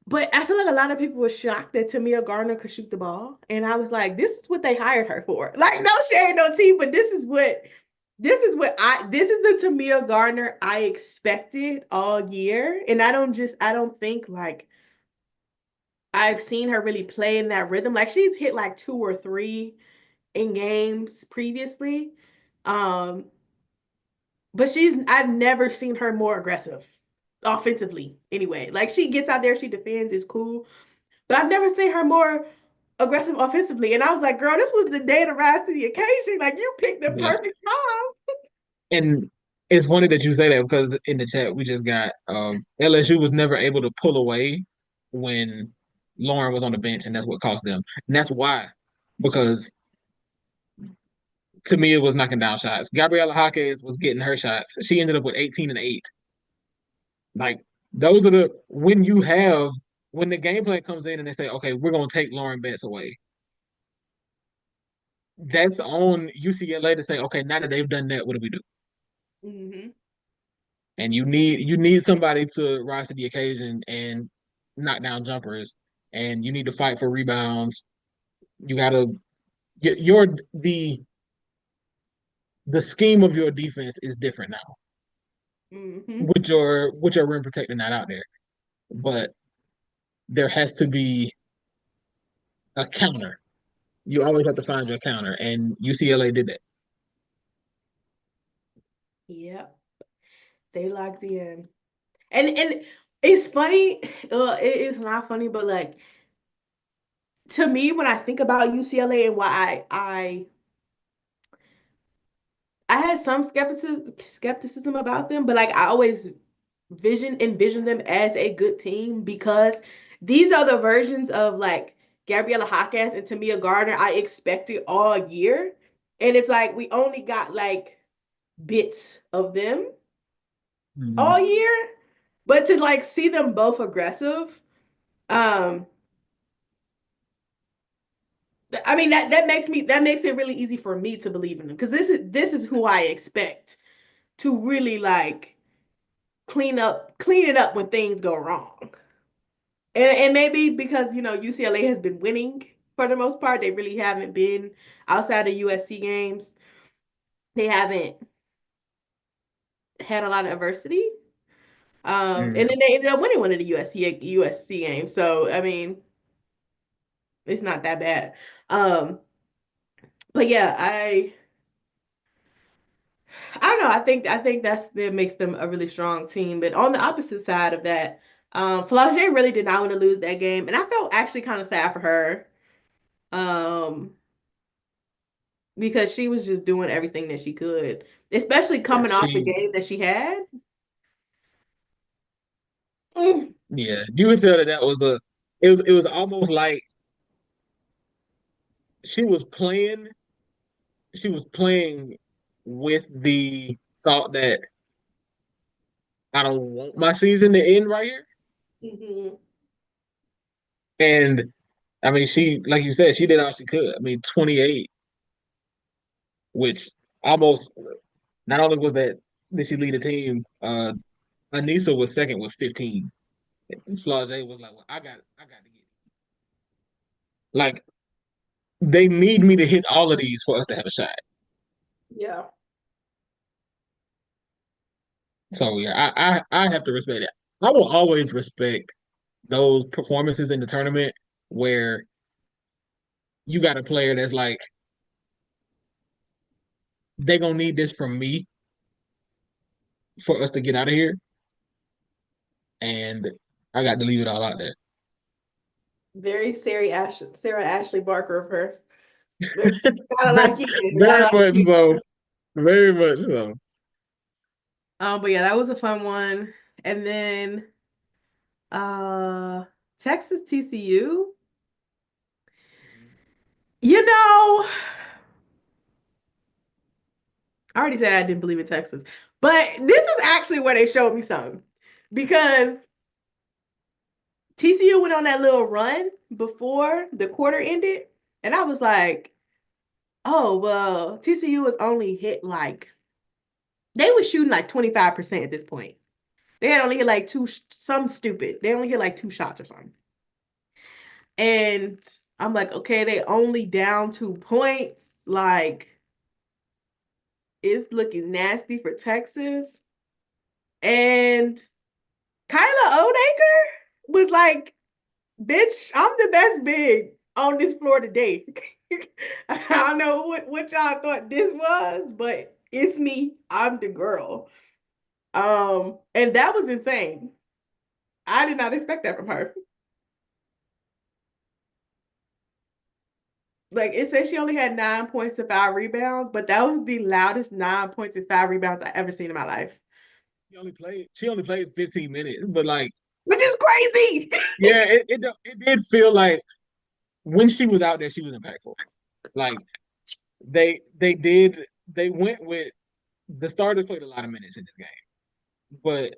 But I feel like a lot of people were shocked that Tamia Gardner could shoot the ball. And I was like, this is what they hired her for. Like, no shade, no tea, but this is the Tamia Gardner I expected all year. And I don't think like I've seen her really play in that rhythm. Like she's hit like 2 or 3 in games previously. Um, but I've never seen her more aggressive offensively anyway. Like she gets out there, she defends, is cool. But I've never seen her more aggressive offensively. And I was like, girl, this was the day to rise to the occasion. Like you picked the Yeah. perfect time. And it's funny that you say that because in the chat we just got LSU was never able to pull away when Lauren was on the bench, and that's what cost them. And that's why. Because to me it was knocking down shots. Gabriella Jaquez was getting her shots. She ended up with 18 and 8. Like those are when the game plan comes in and they say, okay, we're gonna take Lauren Betts away. That's on UCLA to say, okay, now that they've done that, what do we do? Mm-hmm. And you need somebody to rise to the occasion and knock down jumpers, and you need to fight for rebounds. You gotta get the scheme of your defense is different now Mm-hmm. with your rim protector not out there. But there has to be a counter. You always have to find your counter, and UCLA did that. Yep. They locked in. And it's funny. It is not funny, but like to me, when I think about UCLA and why I had some skepticism about them, but like I always envision them as a good team because these are the versions of like Gabriella Jaquez and Tamia Gardner I expected all year. And it's like we only got like bits of them all Mhm. year. But to like see them both aggressive, um, I mean that makes it really easy for me to believe in them because this is who I expect to really like clean it up when things go wrong. And maybe because UCLA has been winning for the most part, they really haven't been outside of USC games. They haven't had a lot of adversity. And Mhm. then they ended up winning one of the USC games. So I mean, it's not that bad. Um, but yeah, I don't know. I think that makes them a really strong team. But on the opposite side of that, Flaugier really did not want to lose that game, and I felt actually kind of sad for her. Um, because she was just doing everything that she could, especially Yeah, coming off the game that she had. Mm. you can tell that was it was almost like she was playing she was playing with the thought that I don't want my season to end right here. Mhm. And I mean, she, like you said, she did all she could. I mean, 28, which almost not only was that did she lead the team, Anissa was second with 15. Flage was like, well, I got to get it. Like they need me to hit all of these for us to have a shot. Yeah. So yeah, I have to respect it. I will always respect those performances in the tournament where you got a player that's like, they gonna need this from me for us to get out of here, and I got to leave it all out there. Very Sarah Ashley Barker of her. Gotta like it. Gotta Very like much it. so. Very much so. But yeah, that was a fun one. And then uh Texas TCU. You know, I already said I didn't believe in Texas, but this is actually where they showed me something because TCU went on that little run before the quarter ended, and I was like, oh well, TCU was only hit like they were shooting like 25% at this point. They had only hit like two, some stupid. They only hit like two shots or something. And I'm like, okay, they only down 2 points. Like, it's looking nasty for Texas. And Kyla Odeaker was like, bitch, I'm the best big on this floor today. I don't know what y'all thought this was, but it's me. I'm the girl. And that was insane. I did not expect that from her. Like it says she only had 9 points and 5 rebounds, but that was the loudest 9 points and 5 rebounds I ever seen in my life. She only played 15 minutes, but like, Which is crazy. yeah, it did feel like when she was out there, she was impactful. Like they went with the starters played a lot of minutes in this game, but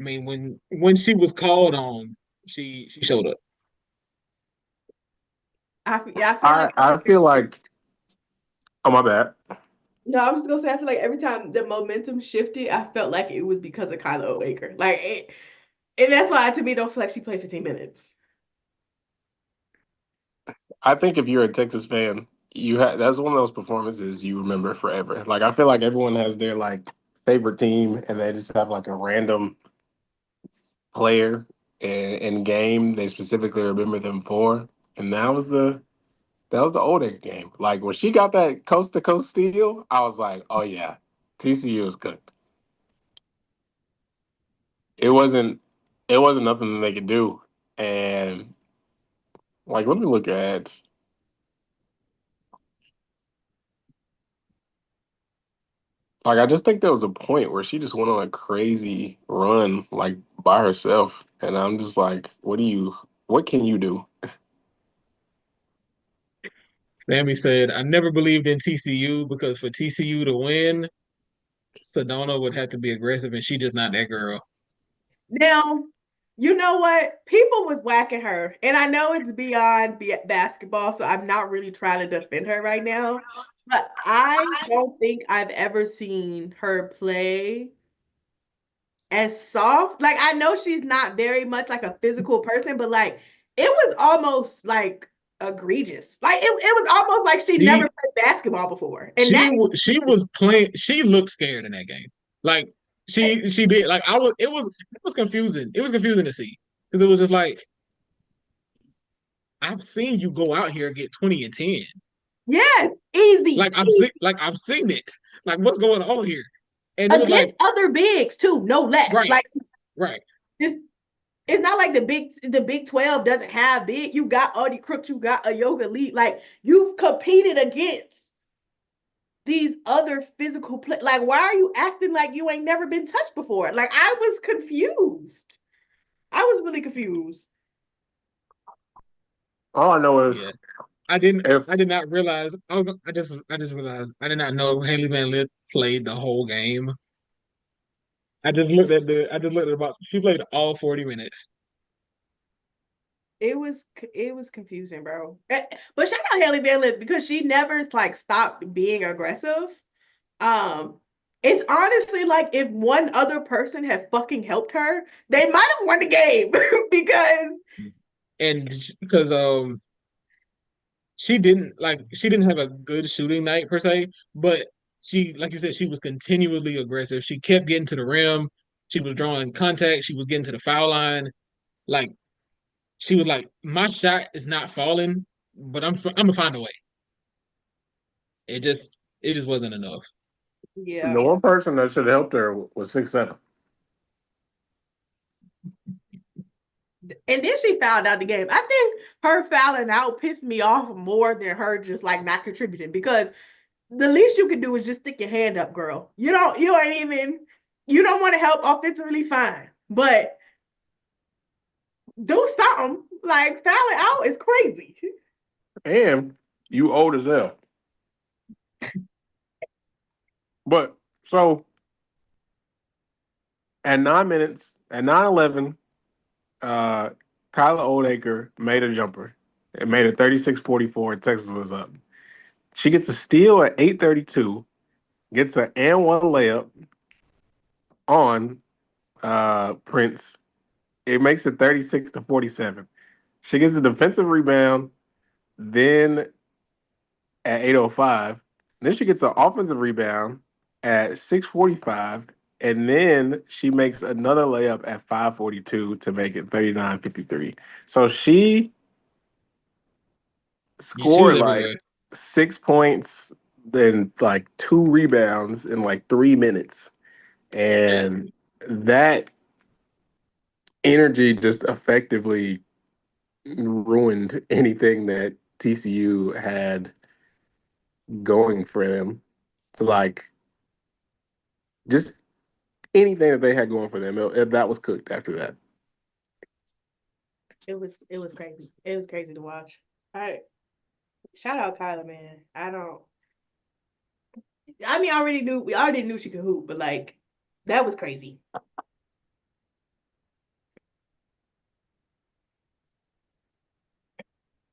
I mean when she was called on, she showed up. Yeah, I feel I like I feel like, oh my bad. no, I was just gonna say I feel like every time the momentum shifted, I felt like it was because of Kyla Oaker. And that's why to me don't feel like she played 15 minutes. I think if you're a Texas fan, that's one of those performances you remember forever. Like I feel like everyone has their like favorite team, and they just have like a random player in game they specifically remember them for. And that was the older game. Like when she got that coast to coast steal, I was like, oh yeah, TCU is cooked. It wasn't it wasn't nothing they could do. And like let me look at like I just think there was a point where she just went on a crazy run like by herself. And I'm just like, what can you do? Sammy said, I never believed in TCU because for TCU to win, Sedona would have to be aggressive, and she just not that girl. Now, you know what? People was whacking her, and I know it's beyond basketball, so I'm not really trying to defend her right now. But I don't think I've ever seen her play as soft. Like I know she's not very much like a physical person, but like it was almost like egregious. Like it was almost like she never She played basketball before. And that she was playing. She looked scared in that game. Like she did. Like I was. It was confusing. It was confusing to see because it was just like I've seen you go out here and get 20 and 10. yes, easy, easy I've seen it. Like what's going on here? And it was like against other bigs too, no less. right, Like right. this it's not like the Big 12 doesn't have big. You got Audie Crooks, you got a yoga lead. Like you've competed against these other physical play. Like, why are you acting like you ain't never been touched before? Like, I was confused. I was really confused. All I know is Yeah. I didn't. if I did not realize. I just realized I did not know Haley Van Lith played the whole game. I just looked at about she played all 40 minutes. It was confusing, bro. But shout out Haley Bailey because she never like stopped being aggressive. Um, it's honestly like if one other person had fucking helped her, they might have won the game because And because she didn't have a good shooting night per se, but she, like you said, she was continually aggressive. She kept getting to the rim. She was drawing contact. She was getting to the foul line. Like she was like, my shot is not falling, but I'm gonna find a way. It just it just wasn't enough. The yeah. one person that should have helped her was 6'7". And then she fouled out the game. I think her fouling out pissed me off more than her just like not contributing because the least you can do is just stick your hand up, girl. You ain't even you don't want to help offensively, fine. But do something. Like fouling out is crazy. And you old as hell. But so at 9 minutes, at 9:11, Kyla Oldacre made a jumper. It made it 36-44, and Texas was up. She gets a steal at 8:32, gets an and one layup on Prince. It makes it 36-47. She gets a defensive rebound, then at 8:05. Then she gets an offensive rebound at 6:45, and then she makes another layup at 5:42 to make it 39-53. So she Yeah, she was scored like everywhere. 6 points, then like two rebounds in like 3 minutes, Yeah. and that energy just effectively ruined anything that TCU had going for them. Like just anything that they had going for them, that was cooked after that. It was crazy. It was crazy to watch. All right. Shout out Kyla, man. I mean, we already knew she could hoop, but like that was crazy.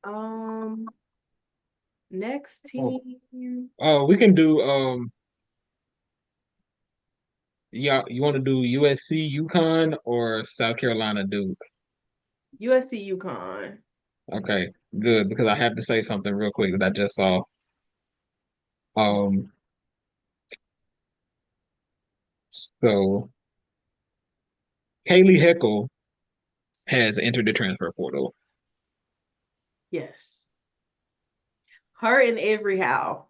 Um, next Oh, team, we can do yeah, you want to do USC UConn or South Carolina Duke? USC UConn. Okay, good because I have to say something real quick that I just saw. Um, so Kaylee Heckle has entered the transfer portal. Yes. Her and Avery Howe,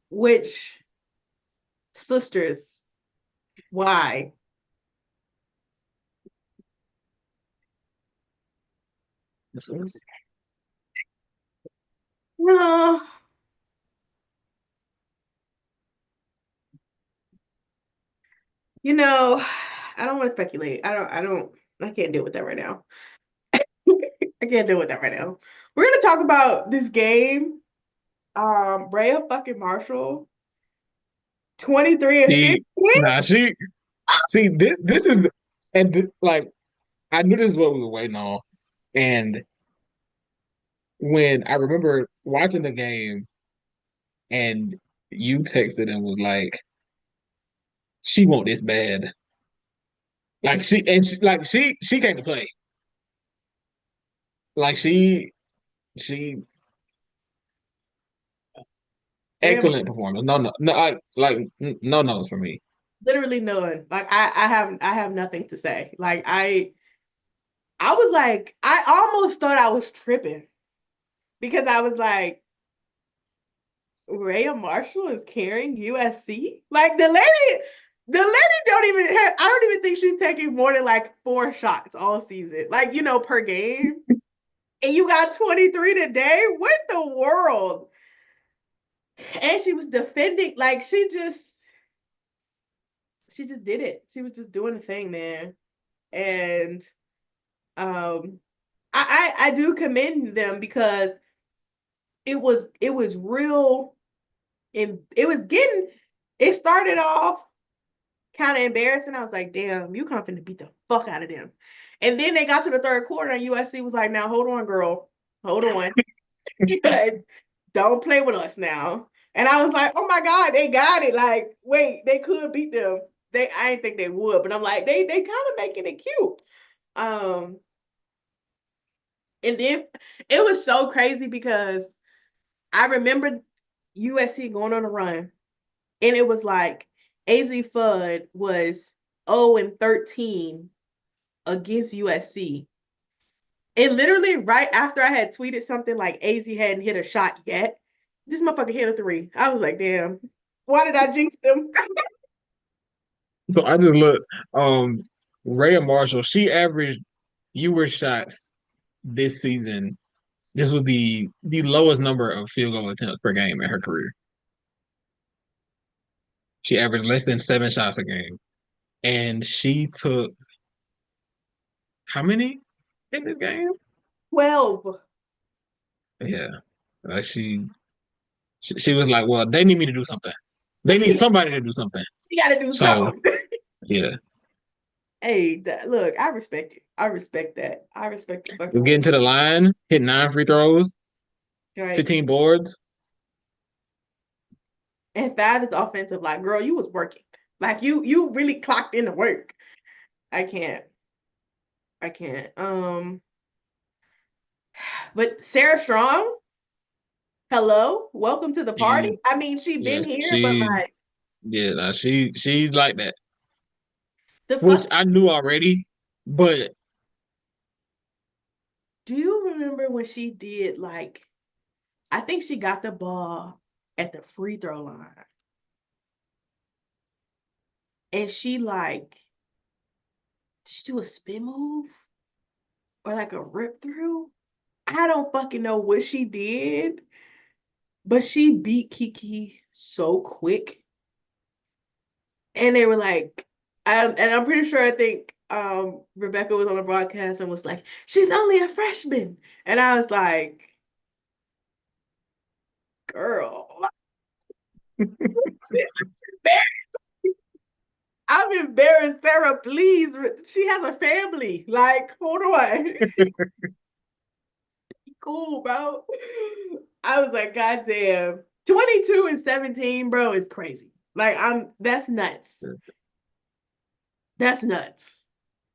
which sisters, why? No, I don't want to speculate. I can't deal with that right now. I can't deal with that right now. We're gonna talk about this game. Rhea fucking Marshall, 23 and 15. She, nah, she see this is like I knew this is what we were waiting on, and when I remember watching the game and you texted and was like, she want this bad. Like she came to play. Like she Rhea excellent performance. No, no no's for me. literally none. Like I have nothing to say. Like I was like, I almost thought I was tripping because I was like, Rhea Marshall is carrying USC. Like the lady don't even have, I don't even think she's taking more than like 4 shots all season. Like, per game. And you got 23 today? What the world? And she was defending, like she just did it. She was just doing the thing, man. And um I do commend them because it was real and it started off kind of embarrassing. I was like, damn, UConn finna beat the fuck out of them. And then they got to the third quarter, and USC was like, now hold on, girl. Hold on. Don't play with us now. And I was like, oh my God, they got it. Like, wait, they could beat them. I didn't think they would, but I'm like, they kind of making it cute. Um, and then it was so crazy because I remember USC going on a run, and it was like AZ Fudd was 0-13 against USC. And literally right after I had tweeted something like AZ hadn't hit a shot yet, this motherfucker hit a three. I was like, damn, why did I jinx them? So I just look. Rhea Marshall, she averaged fewer shots this season. This was the lowest number of field goal attempts per game in her career. She averaged less than 7 shots a game, and she took how many in this game? 12. Yeah, like she was like, well, they need me to do something. They need somebody to do something. You gotta do So something. yeah, Hey, look, I respect you. I respect that. I respect the fucking was getting to the line, hit 9 free throws, right. 15 boards. And 5 is offensive. Like, girl, you was working. Like you really clocked in the work. I can't. I can't. But Sarah Strong, hello, welcome to the party. She, I mean, she yeah, been here, but she, like yeah, nah, she's like that, the which fuck. I knew already, but Do you remember when she did like? I think she got the ball at the free throw line, and she like, did she do a spin move or like a rip through? I don't fucking know what she did, but she beat Kiki so quick. And they were like, and I'm pretty sure I think Rebecca was on the broadcast and was like, she's only a freshman. And I was like, girl, I'm embarrassed, Sarah, please. She has a family. Like, hold on. Cool, bro. I was like, God damn. 22 and 17, bro, is crazy. Like, that's nuts. That's nuts.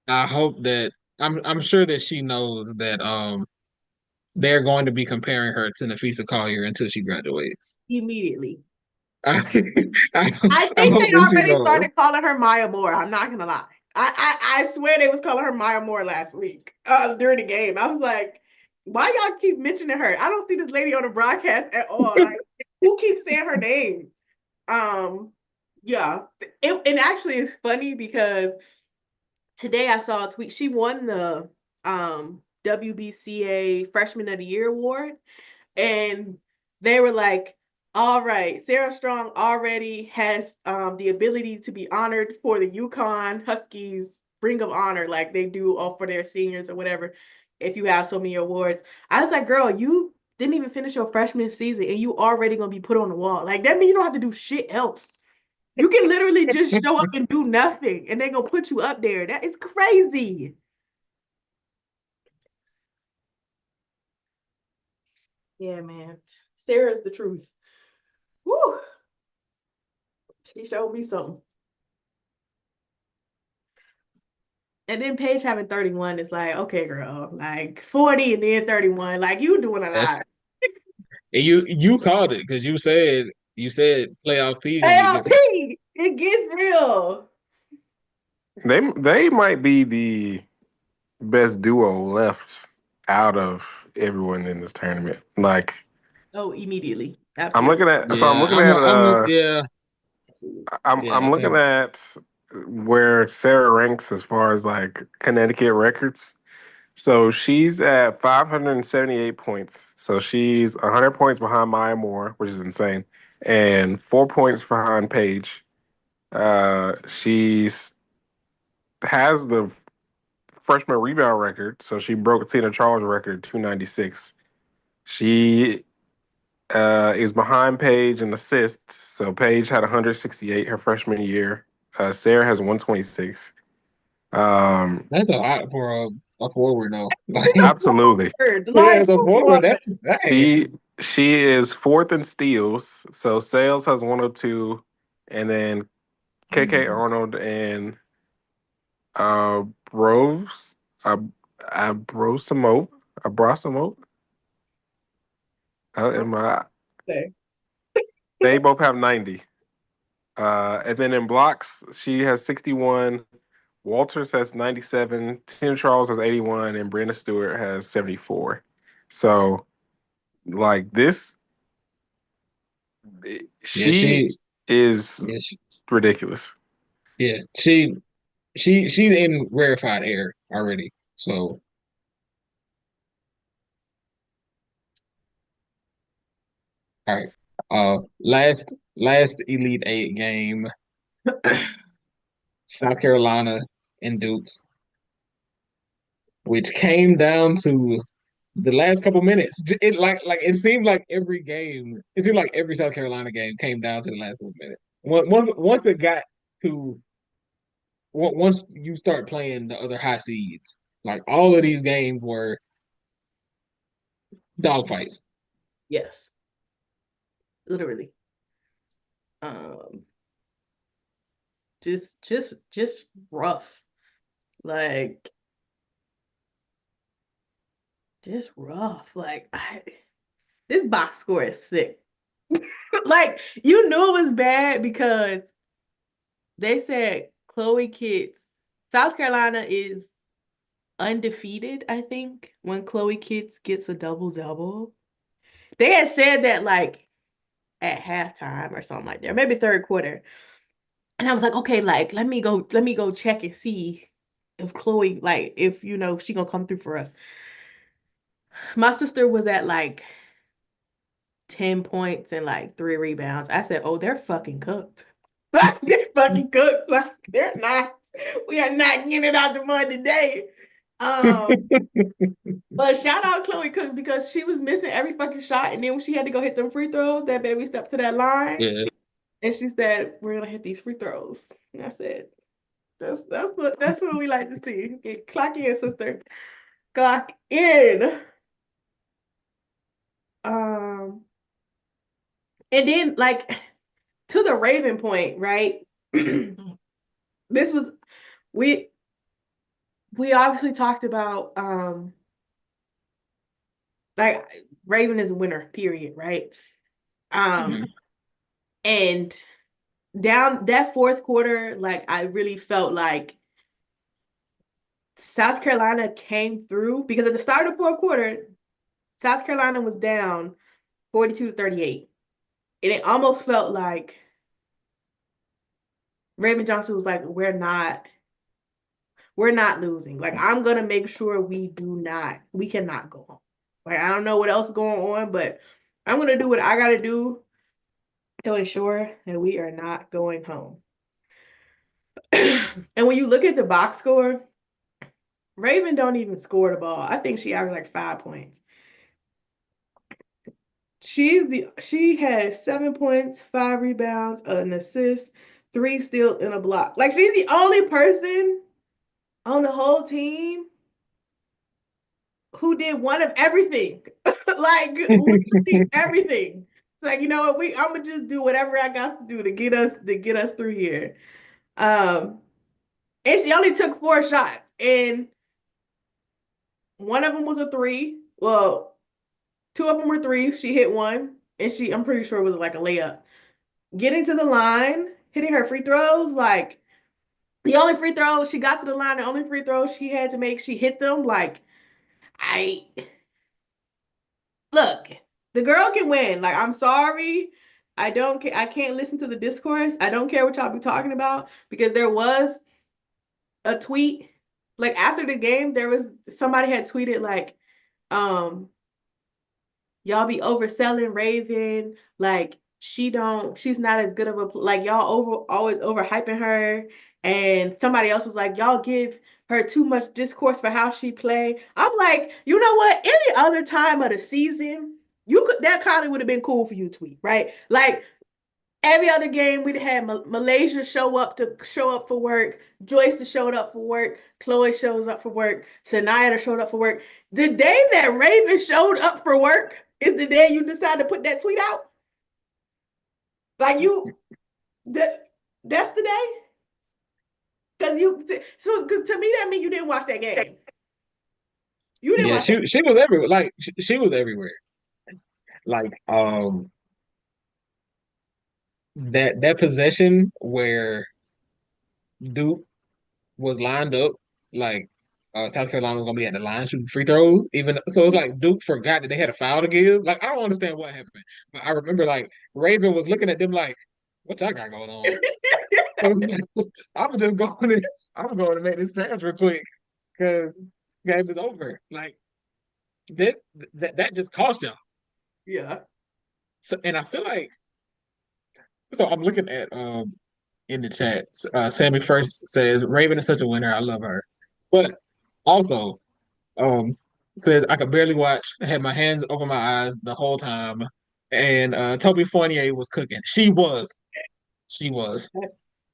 I hope that I'm sure that she knows that they're going to be comparing her to Nafisa Collier until she graduates. Immediately. I, I, I I think hope they that she already knows. started calling her Maya Moore. I'm not gonna lie. I swear they was calling her Maya Moore last week during the game. I was like, why y'all keep mentioning her? I don't see this lady on the broadcast at all. Like, who keeps saying her name? Um, yeah. And actually it's funny because today I saw a tweet. She won the WBCA Freshman of the Year award, and they were like, all right, Sarah Strong already has the ability to be honored for the UConn Huskies Ring of Honor, like they do all for their seniors or whatever, if you have so many awards. I was like, girl, you didn't even finish your freshman season and you already gonna be put on the wall. Like that means you don't have to do shit else. You can literally just show up and do nothing and they're gonna put you up there. That is crazy. Yeah, man. Sarah's the truth. Woo. She showed me something. And then Paige having 31 is like, okay, girl, like 40 and then 31. Like you doing a lot. That's you called it because you said playoff P is gonna be different. ALP, it gets real. They might be the best duo left out of everyone in this tournament. Like Oh, immediately. I'm Absolutely. looking at, so I'm Yeah, looking at, yeah, yeah. I'm I looking think at where Sarah ranks as far as like Connecticut records. So she's at 578 points. So she's 100 points behind Maya Moore, which is insane, and 4 points behind Paige. She's has the freshman rebound record, so she broke Tina Charles' record, 296. She is behind Paige in assists. So Paige had 168 her freshman year. Sarah has 126. That's a lot for a forward though. Like, She's a Absolutely. forward. yeah, Like, as a come forward, on. that's dang. She is fourth in steals. So Sales has 102, and then KK Arnold and Bros Abrosimo Abrosimo. Am I? They both have 90. And then in blocks, she has 61. Walters has 97. Tim Charles has 81, and Brenda Stewart has 74. So, like this, Yeah, she is yeah, ridiculous. yeah, she's in rarefied air already. So, all right. Last Elite Eight game, South Carolina and Duke, which came down to the last couple minutes. It it seemed like every game. It seemed like every South Carolina game came down to the last couple minutes. Once it got to once you start playing the other high seeds, like all of these games were dogfights. Yes, literally. Um, just rough. Like, just rough. Like, this box score is sick. Like, you knew it was bad because they said Chloe Kitts, South Carolina is undefeated, I think, when Chloe Kitts gets a double double. They had said that like at halftime or something like that, maybe third quarter. And I was like, okay, like let me go check and see if Chloe, like, if she gonna come through for us. My sister was at like 10 points and like 3 rebounds. I said, oh, they're fucking cooked. Like, they're fucking cooked. Like, they're not. We are not getting it out the mud today. Um, but shout out Chloe Cooks because she was missing every fucking shot. And then when she had to go hit them free throws, that baby stepped to that line Yeah, and she said, we're gonna hit these free throws. And I said, that's what we like to see. Okay, clock in, sister. Clock in. Um, and then like to the Raven point, right? This was we we obviously talked about like Raven is a winner, period, right? Um mhm. and down that fourth quarter, like I really felt like South Carolina came through because at the start of the fourth quarter, South Carolina was down 42-38. And it almost felt like Raven Johnson was like, we're not losing. Like, I'm gonna make sure we cannot go home. Like, I don't know what else is going on, but I'm gonna do what I gotta do to ensure that we are not going home. And when you look at the box score, Raven don't even score the ball. I think she averaged like 5 points. She has 7 points, 5 rebounds, an assist, 3 steals, and a block. Like she's the only person on the whole team who did one of everything. Like literally everything. It's like, you know what, I'm gonna just do whatever I got to do to get us through here. Um, and she only took 4 shots, and one of them was a three. Well, two of them were threes. She hit one, and I'm pretty sure it was like a layup. Getting to the line, hitting her free throws, like the only free throw she got to the line, the only free throw she had to make, she hit them. Like, I look, the girl can win. Like, I'm sorry. I can't listen to the discourse. I don't care what y'all be talking about because there was a tweet like after the game, there was somebody had tweeted like, um, y'all be overselling Raven. Like she's not as good of a like y'all always overhyping her. And somebody else was like, y'all give her too much discourse for how she play. I'm like, you know what? Any other time of the season, that probably would have been cool for you to tweet, right? Like Every other game we'd had Malaysia show up for work, Joyce to showed up for work, Chloe shows up for work, Sanaya showed up for work. The day that Raven showed up for work is the day you decide to put that tweet out. Like that's the day. Because to me that means you didn't watch that game. You didn't Yeah, watch that. she was everywhere. Like she was everywhere. Like that possession where Duke was lined up, like South Carolina was gonna be at the line shooting free throws. Even so, it's like Duke forgot that they had a foul to give. Like I don't understand what happened, but I remember like Raven was looking at them like, "What y'all got going on?" I'm just going to, I'm going to make this pass real quick because game is over. Like that, that just cost y'all. Yeah. So, and I feel like so. I'm looking at in the chat. Sammy first says Raven is such a winner. I love her, but also says I could barely watch. I had my hands over my eyes the whole time, and Toby Fournier was cooking. She was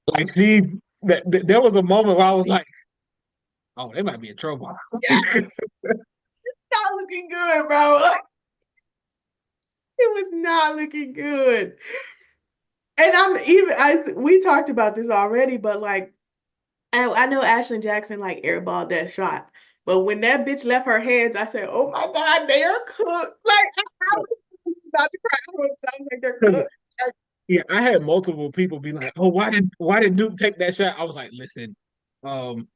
like there was a moment where I was like, oh, they might be in trouble. Not looking good, bro. It was not looking good. And we talked about this already, but like I know Ashlyn Jackson like airballed that shot. But when that bitch left her hands, I said, "Oh my God, they are cooked!" Like I was about to cry. I was like, "They're cooked." Yeah, I had multiple people be like, "Oh, why did Duke take that shot?" I was like, "Listen, um,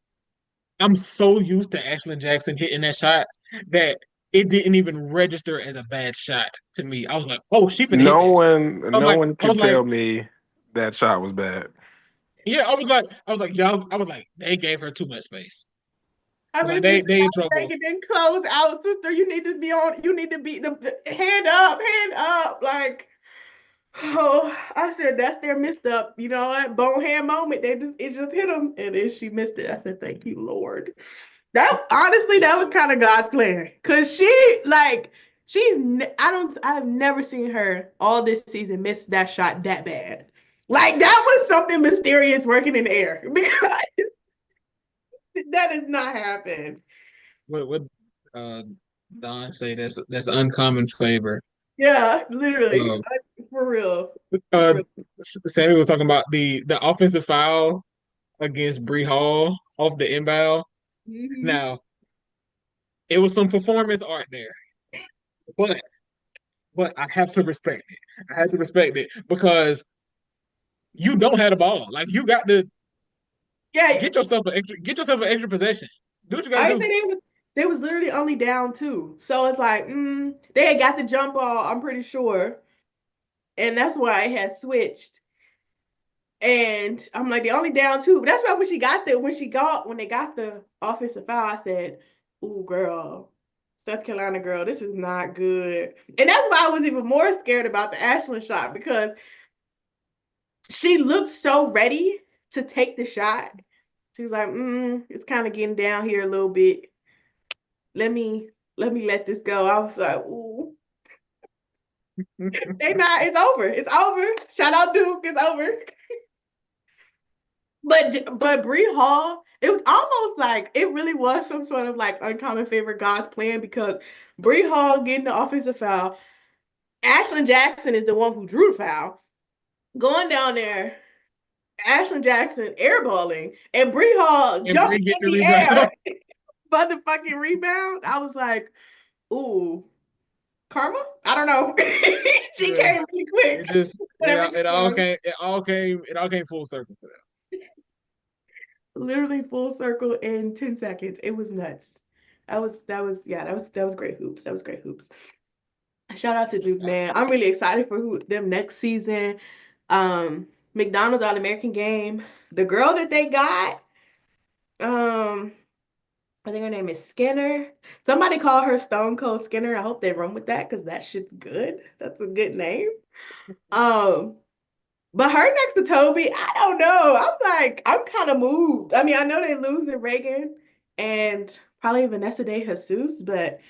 I'm so used to Ashlyn Jackson hitting that shot that it didn't even register as a bad shot to me. I was like, oh, she finna hit No that. one, I was no like, one I could was like, tell me that shot was bad. yeah, I was like, y'all, I was like, they gave her too much space. I I was mean, like, it's just they in trouble. and then close out, sister. You need to be on. You need to be the hand up, hand up. Like, oh, I said that's their missed up. You know what? Bone hand moment. It just hit them, and then she missed it. I said, thank you, Lord. That honestly, that was kind of God's plan. Cause she like I've never seen her all this season miss that shot that bad. Like that was something mysterious working in the air. Because that does not happen. What uh Don say that's uncommon favor. Yeah, literally. Uh, For real. For uh real. Sammy was talking about the offensive foul against Bree Hall off the inbound. Mhm. Now, it was some performance art there, but I have to respect it. I have to respect it because you don't have the ball. Like you got to Yeah, get yourself an extra possession. Do what you gotta I do. say they was literally only down two. So it's like, they had got the jump ball, I'm pretty sure. And that's why it had switched. And I'm like, they only down two. But that's why when they got the offensive foul, I said, "Ooh, girl, South Carolina girl, this is not good." And that's why I was even more scared about the Ashland shot because she looked so ready to take the shot. She was like, it's kind of getting down here a little bit. Let me let this go. I was like, ooh, they not, it's over. It's over. Shout out Duke, it's over. But Bree Hall, it was almost like it really was some sort of like uncommon favor God's plan because Bree Hall getting the offensive foul. Ashlyn Jackson is the one who drew the foul. Going down there, Ashlyn Jackson airballing and Bree Hall And jumping Bree get in the the rebound. air for the fucking rebound. I was like, ooh, karma? I don't know. She Yeah. came really It quick. just Whatever she was. it all came full circle to Literally full circle in 10 seconds. It was nuts. That was great hoops. That was great hoops. Shout out to Duke, man. I'm really excited for them next season. McDonald's All American game. The girl that they got, um, I think her name is Skinner. Somebody call her Stone Cold Skinner. I hope they run with that because that shit's good. That's a good name. Um, But her next to Toby, I don't know. I'm kind of moved. I mean, I know they losing Reagan and probably Vanessa De Jesus, but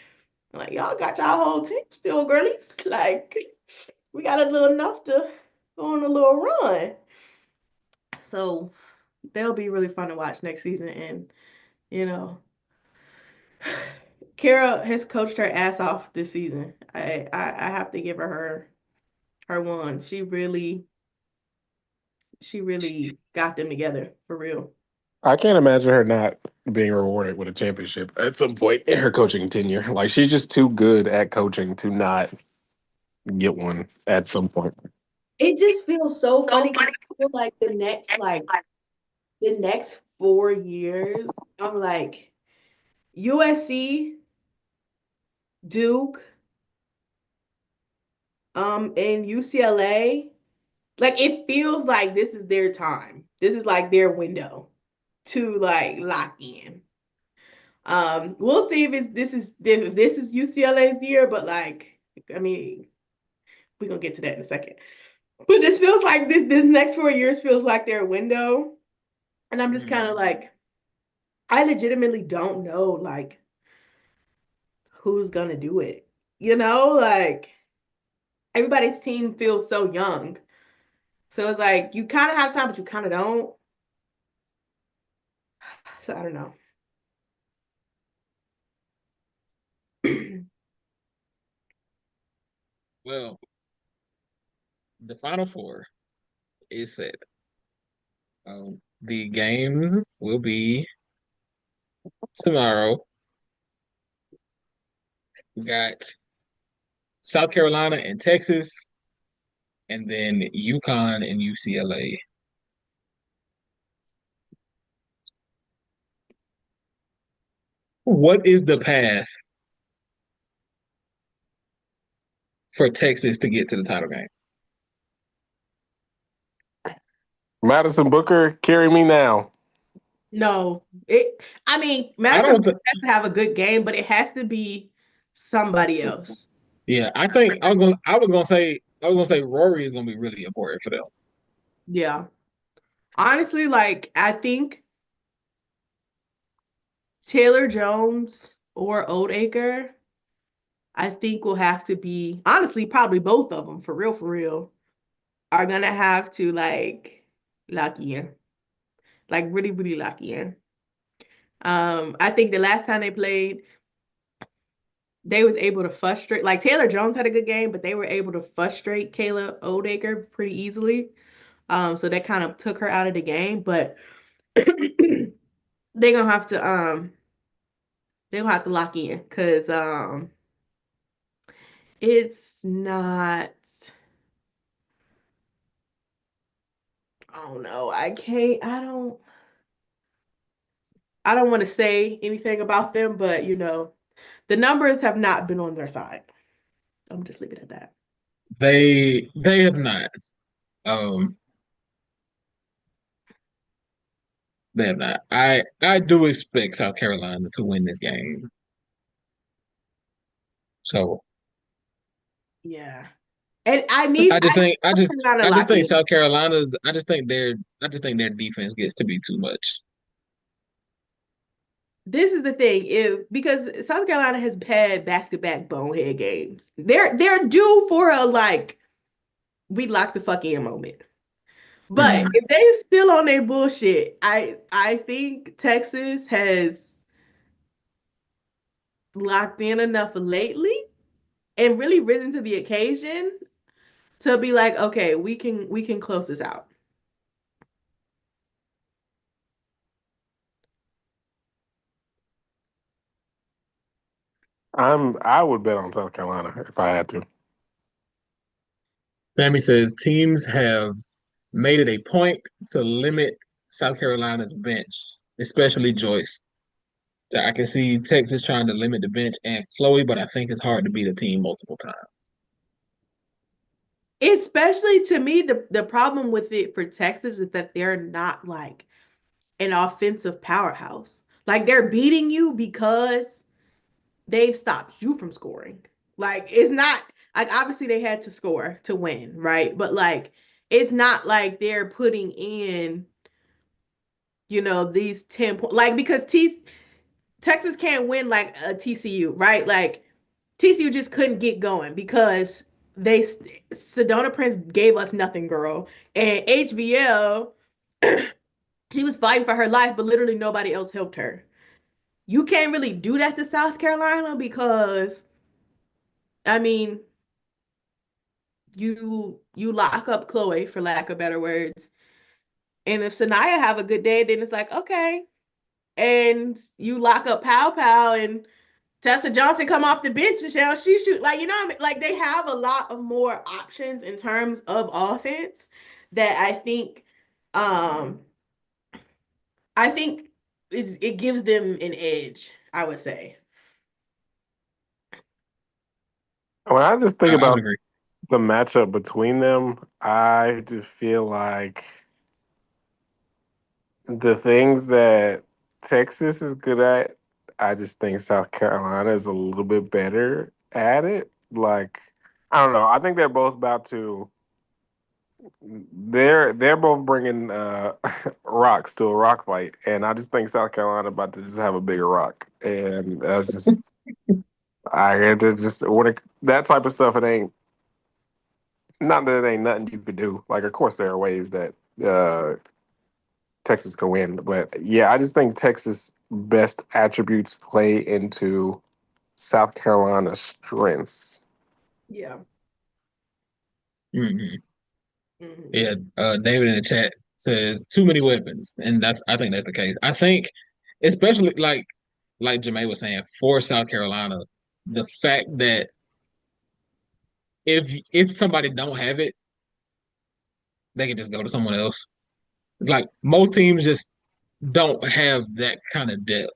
like y'all got y'all whole team still, girlies. Like we got a little enough to. go on a little run. So they'll be really fun to watch next season. And, you know, Kara has coached her ass off this season. I have to give her one. She really got them together for real. I can't imagine her not being rewarded with a championship at some point in her coaching tenure. Like she's just too good at coaching to not get one at some point. It just feels so funny because I feel like the next 4 years, I'm like USC, Duke, and UCLA. Like it feels like this is their time. This is like their window to like lock in. We'll see if this is UCLA's year, but like I mean, we're gonna get to that in a second. But this feels like this next 4 years feels like their window. And I'm just kind of like, I legitimately don't know like who's gonna do it. Like everybody's team feels so young. So it's like you kind of have time, but you kind of don't. So I don't know. Well, the Final Four is set. The games will be tomorrow. We got South Carolina and Texas, and then UConn and UCLA. What is the path for Texas to get to the title game? Madison Booker, carry me now. No, I mean, I Madison don't. has to have a good game, but it has to be somebody else. Yeah, I think I was gonna say Rory is gonna be really important for them. Yeah, honestly, like I think Taylor Jones or Oldacre, I think will have to be honestly probably both of them for real, are gonna have to like lock in, like really really lock in. I think the last time they played, they was able to frustrate. Like Taylor Jones had a good game, but they were able to frustrate Kayla Oldacre pretty easily. So that kind of took her out of the game. But they're gonna have to lock in because it's not. I don't know. I can't. I don't want to say anything about them, but the numbers have not been on their side. I'm just leave it at that. They have not. Um, they have not. I do expect South Carolina to win this game. So Yeah. And I just I think I need just Carolina to I just lock think in. South Carolina's I just think their defense gets to be too much. This is the thing, if because South Carolina has had back-to-back bonehead games. They're due for a like we lock the fuck in moment. But Mhm. if they still on their bullshit, I think Texas has locked in enough lately and really risen to the occasion to be like, okay, we can close this out. I would bet on South Carolina if I had to. Sammy says teams have made it a point to limit South Carolina's bench, especially Joyce. I can see Texas trying to limit the bench and Chloe, but I think it's hard to beat a team multiple times. Especially to me, the problem with it for Texas is that they're not like an offensive powerhouse. Like they're beating you because they've stopped you from scoring. Like it's not like obviously they had to score to win, right? But like it's not like they're putting in, these 10 points. Like because Texas can't win like a TCU, right? Like TCU just couldn't get going because they Sedona Prince gave us nothing, girl. And HBL, she was fighting for her life, but literally nobody else helped her. You can't really do that to South Carolina because I mean, you lock up Chloe for lack of better words. And if Sanaya have a good day, then it's like, okay. And you lock up Pow Pow and Tessa Johnson come off the bench and shall she shoot. Like, you know what I mean? Like they have a lot of more options in terms of offense that um I think it gives them an edge, I would say. When I just think I would about agree. the matchup between them, I just feel like the things that Texas is good at, I just think South Carolina is a little bit better at it. Like, I don't know. I think they're both about to. They're both bringing rocks to a rock fight, and I just think South Carolina about to just have a bigger rock, and that's just I had to just when that type of stuff. It ain't not that it ain't nothing you could do. Like, of course, there are ways that Texas can win. But yeah, I just think Texas' best attributes play into South Carolina's strengths. Yeah. Hmm. Mm-hmm. Yeah, David in the chat says too many weapons, and I think that's the case. I think, especially like Jamae was saying, for South Carolina, the fact that if somebody don't have it, they can just go to someone else. It's like most teams just don't have that kind of depth,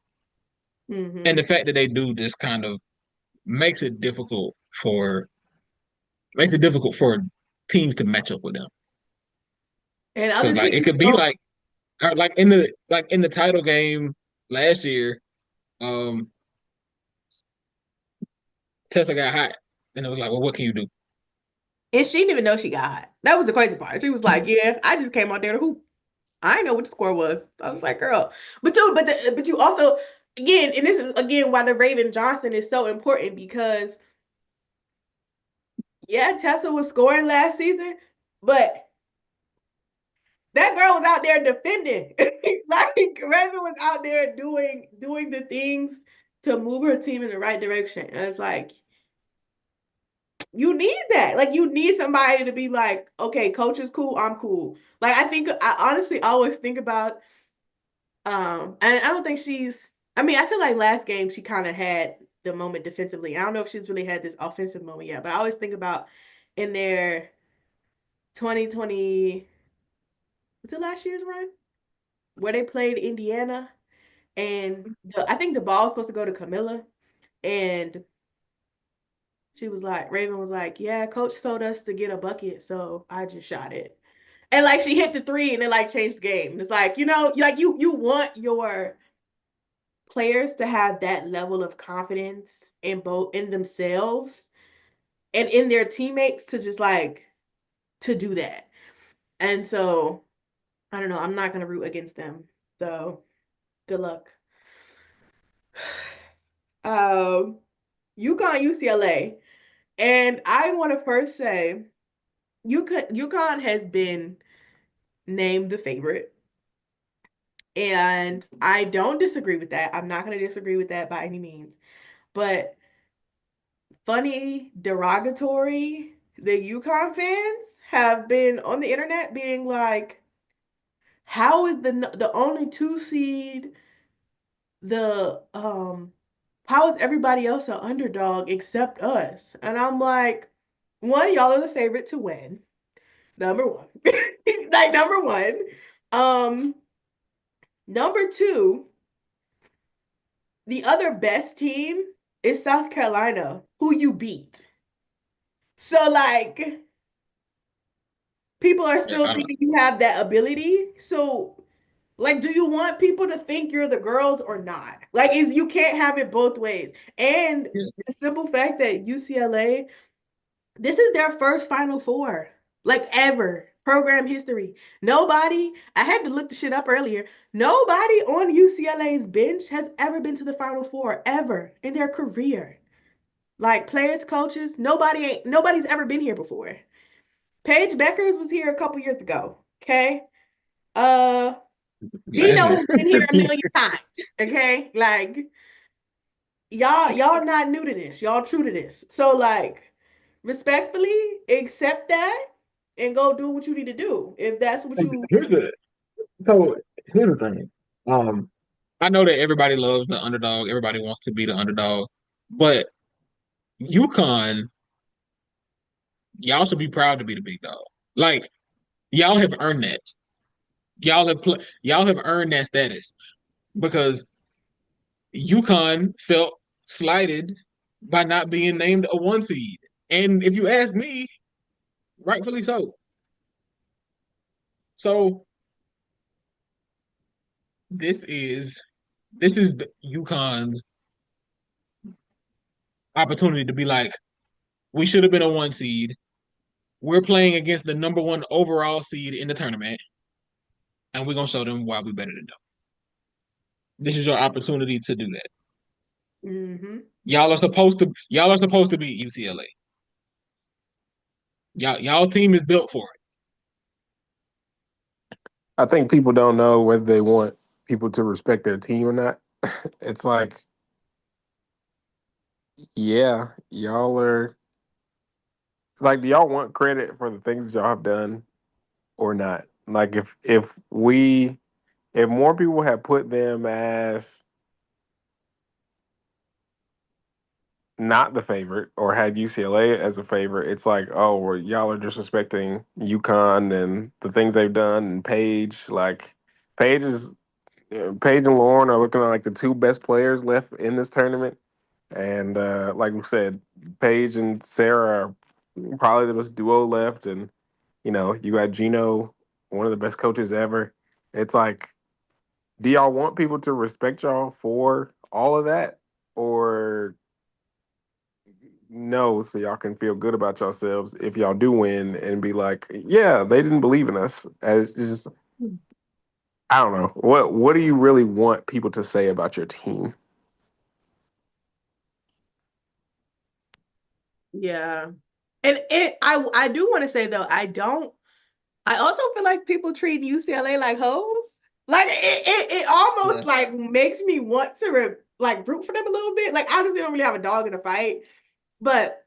and Mm-hmm. the fact that they do this kind of makes it difficult for makes it difficult for teams to match up with them. And Because other like it teams could be don't. like in the title game last year, um, Tessa got hot, and it was like, well, what can you do? And she didn't even know she got hot. That was the crazy part. She was like, "Yeah, I just came out there to hoop. I didn't know what the score was." I was like, "Girl," but you also again, and this is again why the Raven Johnson is so important because yeah, Tessa was scoring last season, but that girl was out there defending. Like Raven was out there doing the things to move her team in the right direction. And it's like you need that. Like you need somebody to be like, okay, coach is cool, I'm cool. Like I honestly always think about and I don't think I mean, I feel like last game she kind of had the moment defensively. I don't know if she's really had this offensive moment yet, but I always think about in their 2020 was it last year's run where they played Indiana and I think the ball was supposed to go to Camilla and she was like Raven was like, "Yeah, coach told us to get a bucket, so I just shot it." And like she hit the three and it like changed the game. It's like, you know, like you want your players to have that level of confidence in themselves and in their teammates to just like to do that. And so I don't know, I'm not gonna root against them. So good luck. Um UConn UCLA. And I want to first say UConn has been named the favorite. And I don't disagree with that. I'm not going to disagree with that by any means. But funny, derogatory, the UConn fans have been on the internet being like, how is the only two seed the how is everybody else an underdog except us? And I'm like, one, y'all are the favorite to win. Number one. Like number one. Um, number two, the other best team is South Carolina, who you beat. So like people are Yeah, still thinking you have that ability. So like do you want people to think you're the girls or not? Like is you can't have it both ways. And yeah, the simple fact that UCLA, this is their first Final Four, like ever, program history. Nobody, I had to look the shit up earlier. Nobody on UCLA's bench has ever been to the Final Four ever in their career. Like players, coaches, nobody's ever been here before. Paige Beckers was here a couple years ago. Okay. Uh Last Dino year. has been here a million times. Okay. Like y'all not new to this. Y'all true to this. So like respectfully accept that and go do what you need to do. If that's what you Here's the so here's the thing. I know that everybody loves the underdog. Everybody wants to be the underdog, but UConn, y'all should be proud to be the big dog. Like y'all have earned that. Y'all have earned that status because UConn felt slighted by not being named a 1 seed, and if you ask me, rightfully so. So this is the UConn's opportunity to be like, we should have been a 1 seed. We're playing against the number one overall seed in the tournament, and we're gonna show them why we're better than them. This is your opportunity to do that. hmm Y'all are supposed to beat UCLA. Y'all's team is built for it. I think people don't know whether they want people to respect their team or not. It's like, yeah, y'all are like, do y'all want credit for the things y'all have done or not? Like, if more people had put them as not the favorite or had UCLA as a favorite, it's like, oh, well, y'all are disrespecting UConn and the things they've done and Paige. Like, Paige is Paige and Lauren are looking like the two best players left in this tournament. And like we said, Paige and Sarah are probably the best duo left. And, you got Gino, one of the best coaches ever. It's like, do y'all want people to respect y'all for all of that? Or no, so y'all can feel good about yourselves if y'all do win and be like, yeah, they didn't believe in us. As it's just, I don't know. What do you really want people to say about your team? Yeah. And I do want to say though, I also feel like people treat UCLA like hoes. Like it almost Yeah. like makes me want to like root for them a little bit. Like obviously I don't really have a dog in the fight, but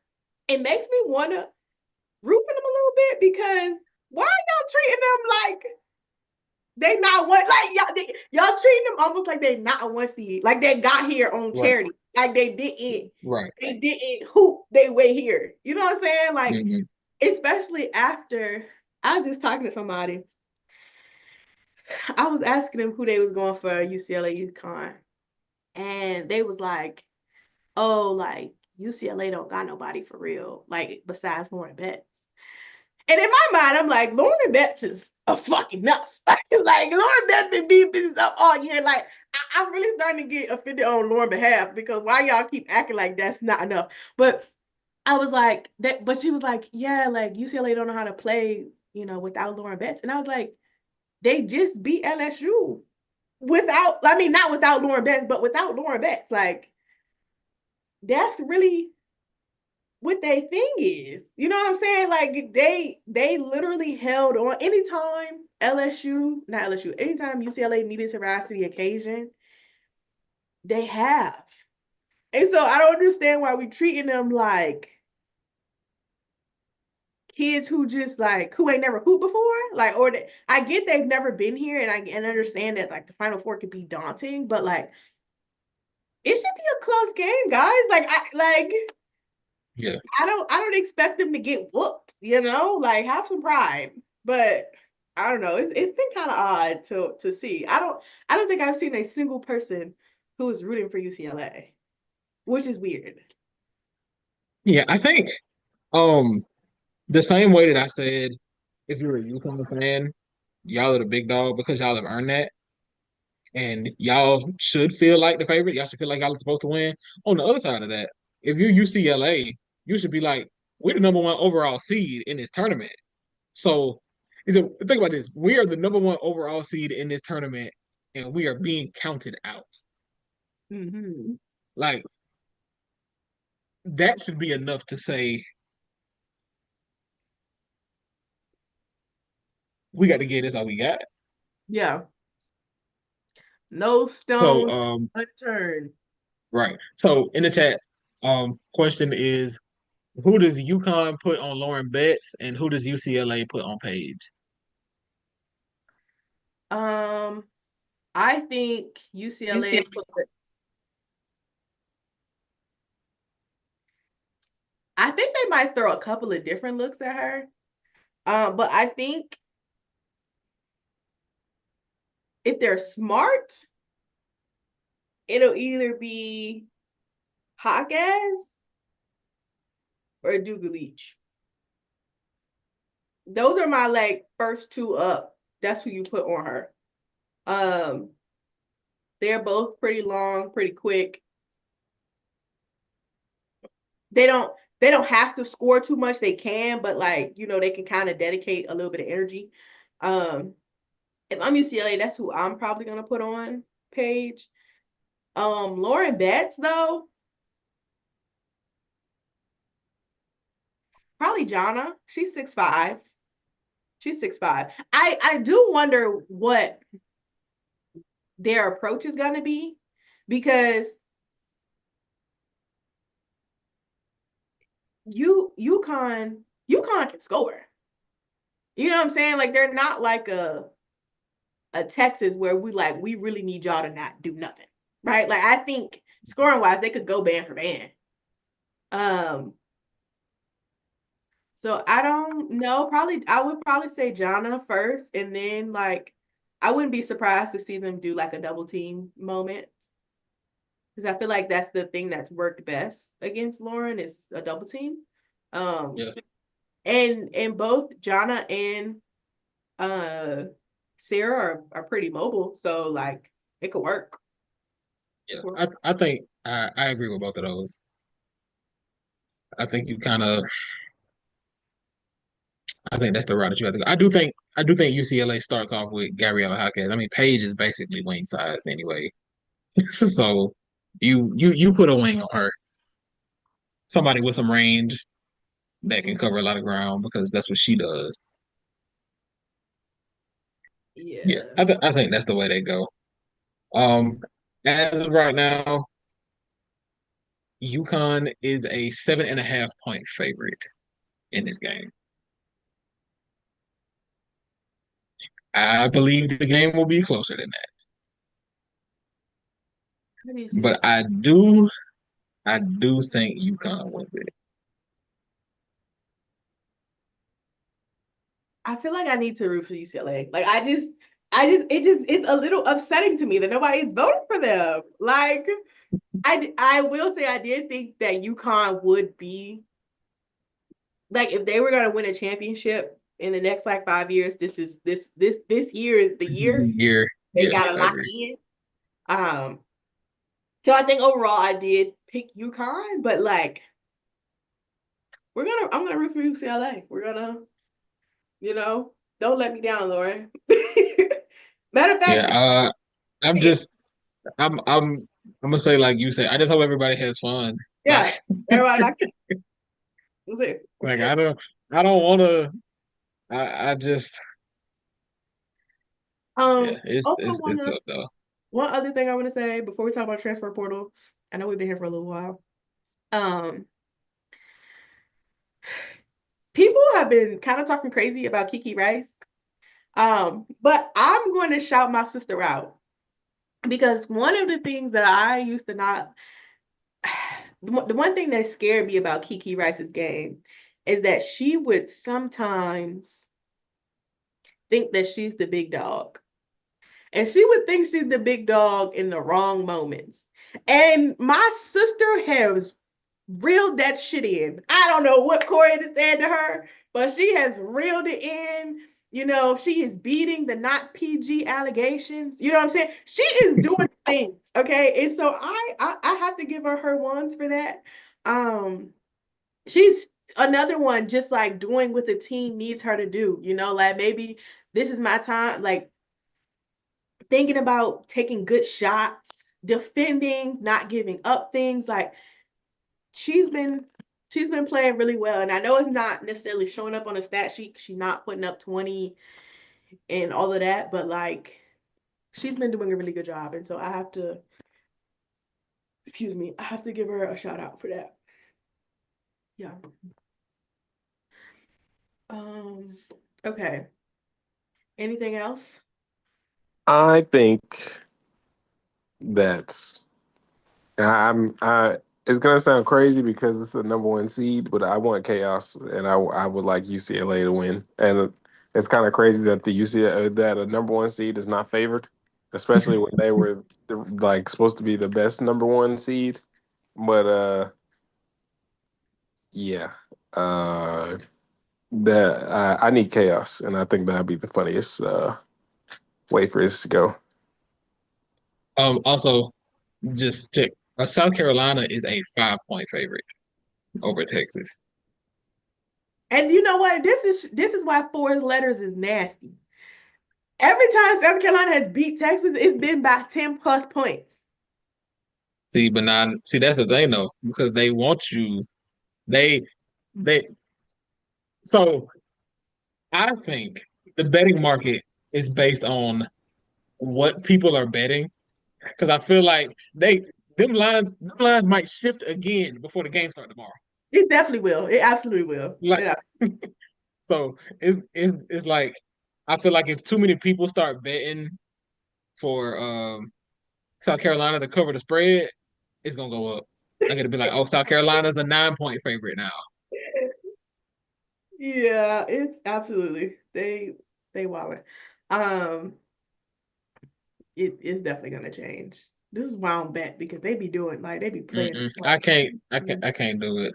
it makes me want to root for them a little bit because why are y'all treating them like they not one like y'all treating them almost like they not a 1 seed, like they got here on Right. charity, like Right. they didn't hoop they way here. You know what I'm saying? Like Mhm. especially after I was just talking to somebody. I was asking them who they was going for UCLA UConn, and they was like, "Oh, like UCLA don't got nobody for real, like besides Lauren Betts." And in my mind, I'm like, Lauren Betts is a fucking enough. Like Lauren Betts been beating business up all year. Like I'm really starting to get offended on Lauren's behalf because why y'all keep acting like that's not enough? But I was like that, but she was like, yeah, like UCLA don't know how to play, without Lauren Betts. And I was like, they just beat LSU without, I mean, not without Lauren Betts, but without Lauren Betts. Like, that's really what they thing is. You know what I'm saying? Like they literally held on anytime anytime UCLA needed to rise to the occasion, they have. And so I don't understand why we treating them like kids who just like who ain't never hooped before. Like, I get they've never been here and I understand that like the Final Four could be daunting, but like it should be a close game, guys. Yeah. I don't expect them to get whooped, like have some pride. But I don't know. It's been kind of odd to see. I don't think I've seen a single person who is rooting for UCLA, which is weird. Yeah. I think um the same way that I said if you're a UConn fan, y'all are the big dog because y'all have earned that. And y'all should feel like the favorite. Y'all should feel like y'all are supposed to win. On the other side of that, if you're UCLA, you should be like, we're the number one overall seed in this tournament. So, think about this: we are the number one overall seed in this tournament, and we are being counted out. Mm-hmm. Like that should be enough to say we got to get this all we got. Yeah. No So, stone unturned. right. So in the chat, question is, who does UConn put on Lauren Betts and who does UCLA put on Paige? Um, I think UCLA put. I think they might throw a couple of different looks at her. But I think if they're smart, it'll either be Hawkes or Dugalich. Those are my like first two up. That's who you put on her. Um, they're both pretty long, pretty quick. They don't have to score too much. They can, but like, you know, they can kind of dedicate a little bit of energy. If I'm UCLA, that's who I'm probably gonna put on Paige. Lauren Betts though, probably Jonna. She's 6'5". She's 6'5". I do wonder what their approach is gonna be because UConn can score. You know what I'm saying? Like they're not like a Texas where we really need y'all to not do nothing. Right? Like I think scoring wise, they could go band for band. So I don't know. Probably I would probably say Jonna first, and then like I wouldn't be surprised to see them do like a double team moment. Because I feel like that's the thing that's worked best against Lauren is a double team. Um Yeah. and both Jonna and Sarah are pretty mobile, so like it could work. Yeah. I think I agree with both of those. I think you kind of I think that's the route that you have to go. I do think UCLA starts off with Gabriella Jaquez. I mean, Paige is basically wing sized anyway. So you put a wing on her. Somebody with some range that can cover a lot of ground because that's what she does. Yeah, Yeah. I think that's the way they go. Um, as of right now, UConn is a 7.5 point favorite in this game. I believe the game will be closer than that, What do you see? but I do think UConn wins it. I feel like I need to root for UCLA. Like it's a little upsetting to me that nobody's voting for them. Like I will say I did think that UConn would be like if they were gonna win a championship in the next like 5 years, this year is the year Year, they yeah, gotta I lock agree. in. Um, so I think overall I did pick UConn, but like I'm gonna root for UCLA. We're gonna, you know, don't let me down, Lauren. Matter of Yeah, fact, I'm just I'm gonna say like you say. I just hope everybody has fun. yeah, Like everybody like that's it. like I don't want to. I just yeah. It's Also it's it's wanna tough though. one other thing I want to say before we talk about transfer portal. I know we've been here for a little while. Um, People have been kind of talking crazy about Kiki Rice. But I'm going to shout my sister out because one of the things that I used to not, the one thing that scared me about Kiki Rice's game is that she would sometimes think that she's the big dog. And she would think she's the big dog in the wrong moments. And my sister has reeled that shit in. I don't know what Corey has said to her, but she has reeled it in. You know, she is beating the not PG allegations. You know what I'm saying? She is doing things, okay? And so I have to give her ones for that. Um, she's another one just like doing what the team needs her to do. You know, like maybe this is my time. Like thinking about taking good shots, defending, not giving up things like she's been she's been playing really well, and I know it's not necessarily showing up on a stat sheet. She's not putting up 20 and all of that, but like she's been doing a really good job, and so I have to, excuse me, I have to give her a shout out for that. Yeah. Um. Okay. Anything else? I think that's I it's gonna sound crazy because it's a number one seed, but I want chaos, and I would like UCLA to win. And it's kind of crazy that the UCLA that a number one seed is not favored, especially when they were like supposed to be the best number one seed. But yeah, uh, that I need chaos, and I think that'd be the funniest way for this to go. Also, just check. South Carolina is a 5 point favorite over Texas. And you know what? This is why four letters is nasty. Every time South Carolina has beat Texas, it's been by 10 plus points. See, but now, see, that's the thing though, because they want you. They. So I think the betting market is based on what people are betting, because I feel like them lines might shift again before the game start tomorrow. It definitely will. It absolutely will. Like, Yeah. so it's like I feel like if too many people start betting for South Carolina to cover the spread, it's gonna go up. I'm gonna be like, oh, South Carolina's a 9 point favorite now. Yeah, it's absolutely they wallet. Um, it is definitely gonna change. This is why I don't bet because they be doing like they be playing Mm-mm. like I can't do it.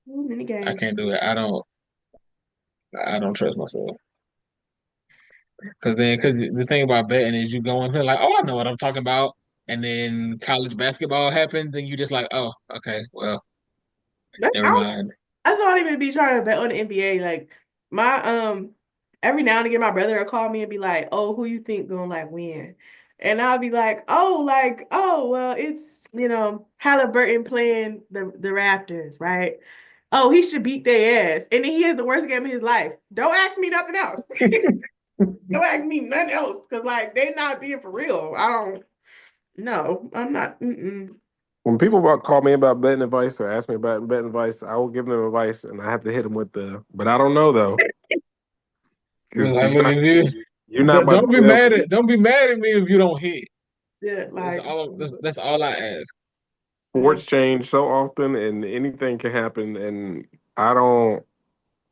too many I games. can't do it. I don't trust myself. Because the thing about betting is you go into like, oh, I know what I'm talking about, and then college basketball happens, and you just like, oh, okay, well, That's, never I, mind. I don't even be trying to bet on the NBA. Like my every now and again my brother will call me and be like, "Oh, who you think gonna like win?" And I'll be like, oh, well, it's Halliburton playing the Raptors, right? Oh, he should beat their ass. And then he has the worst game of his life. Don't ask me nothing else. Don't ask me nothing else. Cause like they not being for real. I don't no, I'm not. Mm-mm. When people call me about betting advice or ask me about betting advice, I will give them advice, and I have to hit them with the. But I don't know though, because Like, look at you. you're not about to tell me. Don't be mad at me if you don't hit. Yeah, like That's all I ask. like Sports change so often, and anything can happen. And I don't.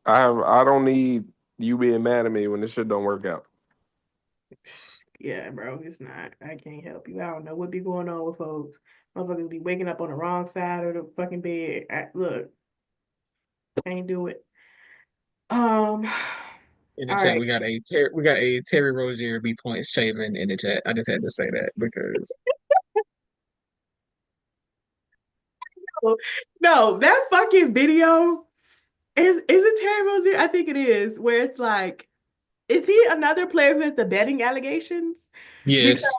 I don't need you being mad at me when this shit don't work out. yeah, bro, it's not. I can't help you. I don't know what be going on with folks. Motherfuckers be waking up on the wrong side of the fucking bed. Look, can't do it. Um, In the all chat, right. we got a Terry Rozier B points Shaven in the chat. I just had to say that because No, that fucking video is it Terry Rozier? I think it is, where it's like, is he another player who has the betting allegations? Because yes.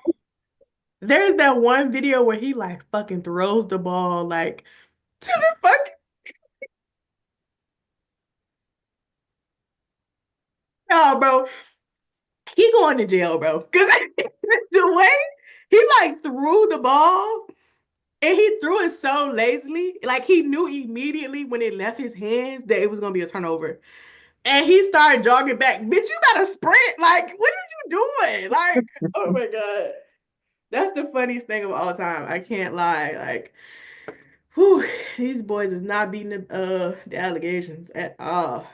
there's that one video where he like fucking throws the ball like to the fucking no, bro. He going to jail, bro. Because the way he like threw the ball and he threw it so lazily, like he knew immediately when it left his hands that it was gonna be a turnover. And he started jogging back. Bitch, you better sprint. Like, what are you doing? Like, oh my God. That's the funniest thing of all time. I can't lie. Like, whew, these boys is not beating the allegations at all.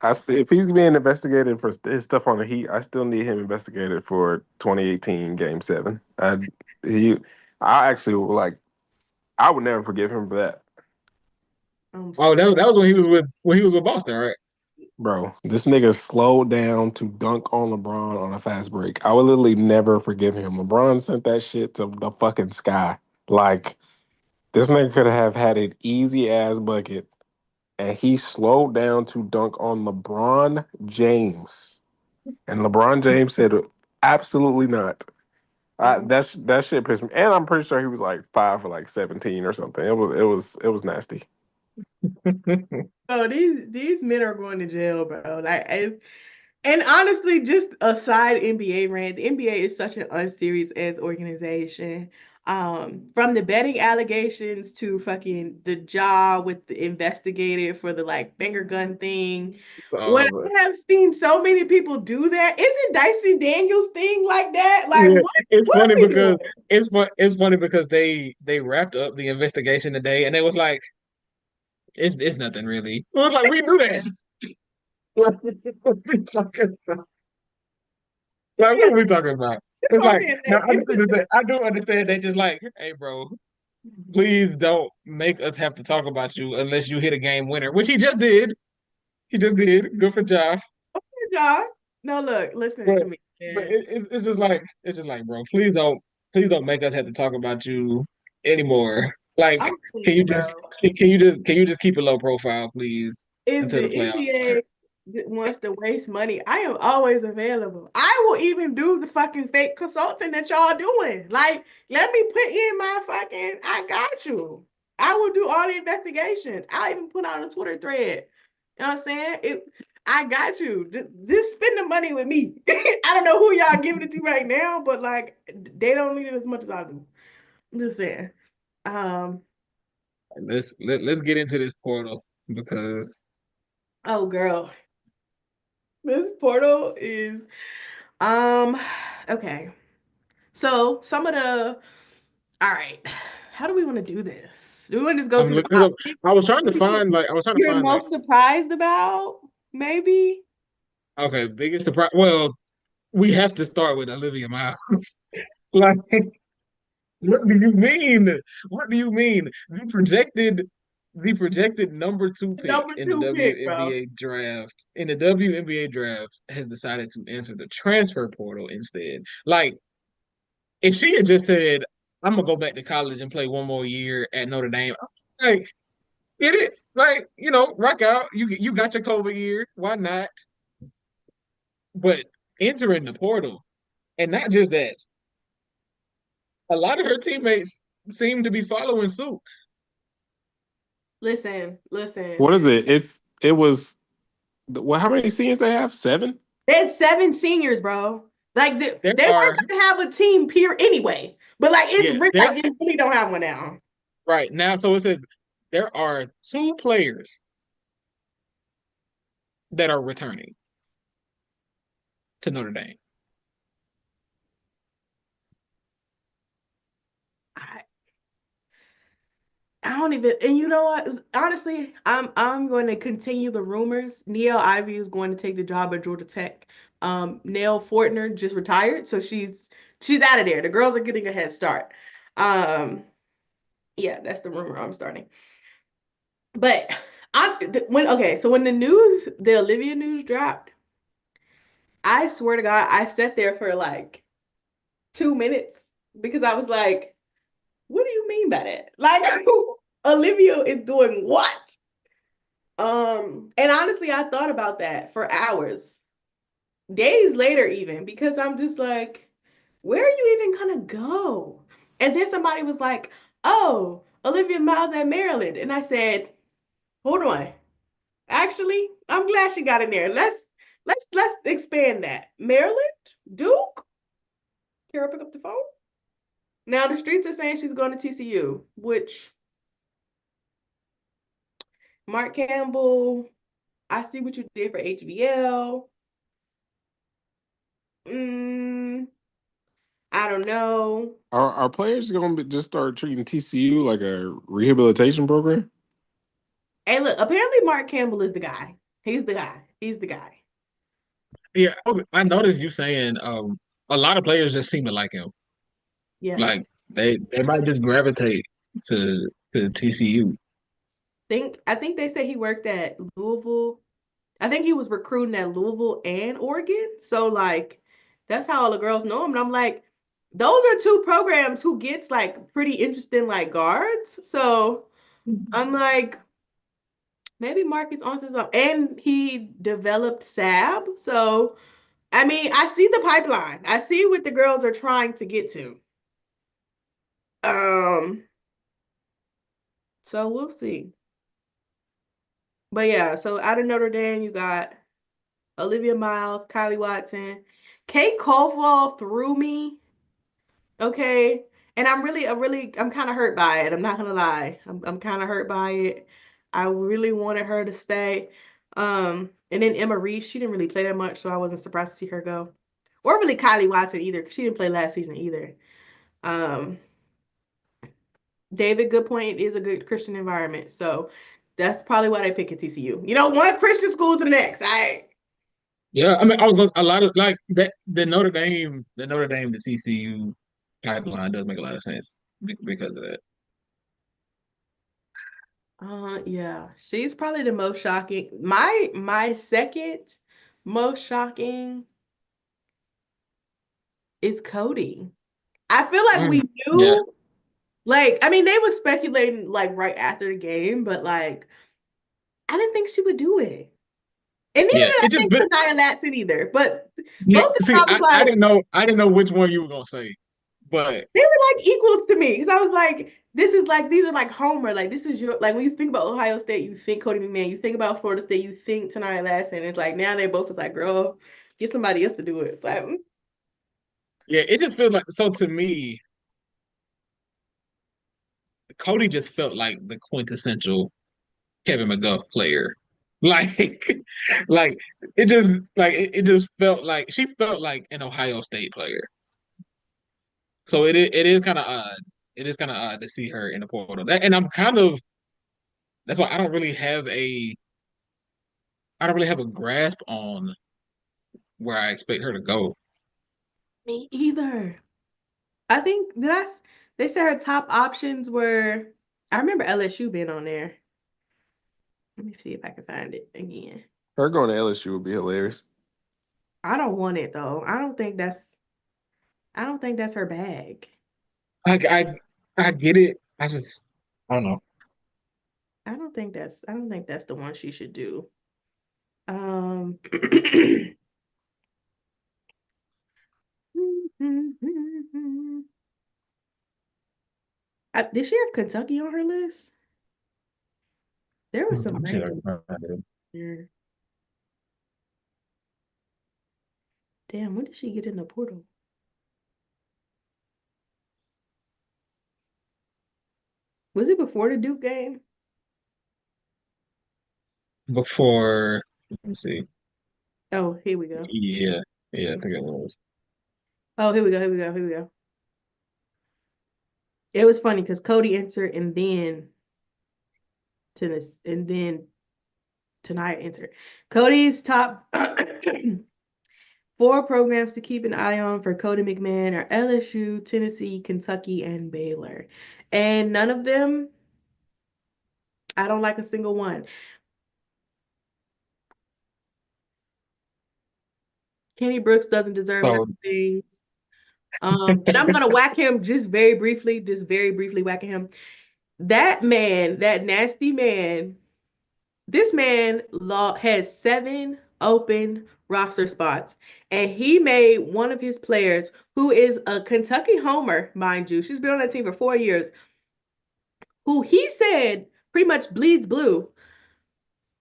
If he's being investigated for his stuff on the Heat, I still need him investigated for 2018 Game Seven. He, I actually like. I would never forgive him for that, I'm Oh, so that was when he was with Boston, right? bro. This nigga slowed down to dunk on LeBron on a fast break. I would literally never forgive him. LeBron sent that shit to the fucking sky. Like this nigga could have had an easy ass bucket, and he slowed down to dunk on LeBron James. And LeBron James said, absolutely not. That shit pissed me. And I'm pretty sure he was like 5 for like 17 or something. It was nasty. Oh, these men are going to jail, bro. Like, and honestly, just a side NBA rant. The NBA is such an unserious ass organization. From the betting allegations to fucking the job with the investigator for the like finger gun thing. When So, I have seen so many people do that, isn't Dyson Daniels thing like that? Like, yeah, it's what funny are we doing? because it's funny because they wrapped up the investigation today and it was like it's nothing really. It was like we knew that. What we talking about? Like what are we talking about? That's It's what I'm like saying. now That if it's I do understand they just like, hey bro, please don't make us have to talk about you unless you hit a game winner, which he just did. He just did. Good for Ja. a job. No, look, listen But to me, but man. it's just like, bro, please don't make us have to talk about you anymore. Like, I'm can telling you you, just bro. can you just keep a low profile, please, If until the the playoffs start? NBA wants to waste money, I am always available. I will even do the fucking fake consulting that y'all doing. Like, let me put in my fucking, I got you. I will do all the investigations. I'll even put out a Twitter thread. You know what I'm saying? I got you. Just spend the money with me. I don't know who y'all giving it to right now, but like, they don't need it as much as I do. I'm just saying. Um, Let's get into this portal because oh girl, this portal is okay. So some of the all right, how do we want to do this? Do we want to just go I'm through the looking. top I was trying to people find you're most surprised about? Maybe. okay, biggest surprise. Well, we have to start with Olivia Miles. Like, what do you mean? What do you mean? The projected number two pick Number in the two pick, bro. WNBA draft, has decided to enter the transfer portal instead. Like, if she had just said, I'm gonna go back to college and play one more year at Notre Dame, like, get it? Like, rock out. You got your COVID year. Why not? But entering the portal, and not just that, a lot of her teammates seem to be following suit. Listen. What is it? It was well, how many seniors they have? 7? They had 7 seniors, bro. Like There they are, weren't gonna have a team peer anyway. But like it's yeah, really there like they really don't have one now. right now. So it says there are two players that are returning to Notre Dame. I, I don't even, and you know what? Honestly, I'm going to continue the rumors. Neil Ivy is going to take the job at Georgia Tech. Nell Fortner just retired, so she's out of there. The girls are getting a head start. Um, yeah, that's the rumor I'm starting. But when the Olivia news dropped, I swear to God, I sat there for like 2 minutes because I was like, "What do you mean by that? Like, Olivia is doing what?" And honestly, I thought about that for hours, days later, even because I'm just like, where are you even gonna go? And then somebody was like, oh, Olivia Miles at Maryland. And I said, hold on. Actually, I'm glad she got in there. Let's expand that. Maryland? Duke? Care to pick up the phone? Now the streets are saying she's going to TCU, which Mark Campbell, I see what you did for HBL. Mm, I don't know. Are players going to just start treating TCU like a rehabilitation program? Hey, look, apparently Mark Campbell is the guy. He's the guy. He's the guy. Yeah, I noticed you saying a lot of players just seem to like him. Yeah. Like they might just gravitate to TCU. I think they said he worked at Louisville. I think he was recruiting at Louisville and Oregon. So like that's how all the girls know him. And I'm like, those are two programs who gets like pretty interesting like guards. So I'm like, maybe Mark is onto something. And he developed Sab. So I mean, I see the pipeline. I see what the girls are trying to get to. Um, so we'll see. But yeah, so out of Notre Dame, you got Olivia Miles, Kylie Watson, Kate Caldwell threw me. Okay. And I'm kind of hurt by it. I'm not gonna lie. I'm kind of hurt by it. I really wanted her to stay. And then Emma Reese, she didn't really play that much, so I wasn't surprised to see her go. Or really Kylie Watson either, because she didn't play last season either. Um, David Goodpoint is a good Christian environment, so that's probably why they pick at TCU. You know, one Christian school to the next. Yeah, I mean, I was gonna, a lot of like that the Notre Dame to TCU pipeline does make a lot of sense because of that. Yeah, she's probably the most shocking. My second most shocking is Cody. I feel like Mm, we yeah, knew, like, I mean, they were speculating like right after the game, but like, I didn't think she would do it. And neither yeah. did I It just think Sanaya Latson either. But yeah. both of them, See, I was I like, didn't know which one you were gonna say, but they were like equals to me. Because I was like, this is like, these are like Homer. Like, this is your, like, when you think about Ohio State, you think Cody McMahon. You think about Florida State, you think Sanaya Latson. It's like, now they both is like, girl, get somebody else to do it. It's like, yeah, it just feels like so to me. Cody just felt like the quintessential Kevin McGuff player. Like, like it just felt like she felt like an Ohio State player. So it is kind of odd. It is kind of odd to see her in the portal. And I'm kind of that's why I don't really have a grasp on where I expect her to go. me either. I think, they said her top options were, I remember LSU being on there. Let me see if I can find it again. Her going to LSU would be hilarious. I don't want it though. I don't think that's her bag. Like I get it. I don't know. I don't think that's the one she should do. Um did she have Kentucky on her list? There was some I'm saying random there. Damn, when did she get in the portal? Was it before the Duke game? before. Let me see. Oh, here we go. Yeah, yeah, I think it was. Oh, here we go. Here we go. Here we go. It was funny because Cody entered and then tennis and then tonight entered. Cody's top four programs to keep an eye on for Cody McMahon are LSU, Tennessee, Kentucky, and Baylor. And none of them, I don't like a single one. Kenny Brooks doesn't deserve So certain things. And I'm gonna whack him just very briefly whacking him. That man, that nasty man, this man had 7 open roster spots, and he made one of his players, who is a Kentucky homer, mind you, she's been on that team for 4 years, who he said pretty much bleeds blue.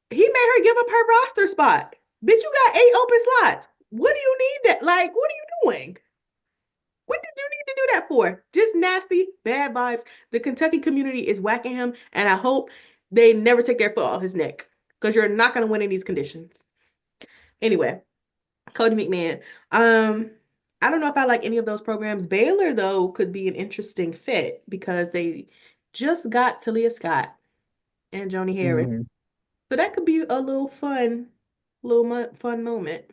He made her give up her roster spot. Bitch, you got 8 open slots. What do you need that? Like, what are you doing? What did you need to do that for? Just nasty, bad vibes. The Kentucky community is whacking him, and I hope they never take their foot off his neck because you're not going to win in these conditions. Anyway, Cody McMahon. I don't know if I like any of those programs. Baylor, though, could be an interesting fit because they just got Talia Scott and Joni Harris. mhm. So that could be a little fun moment.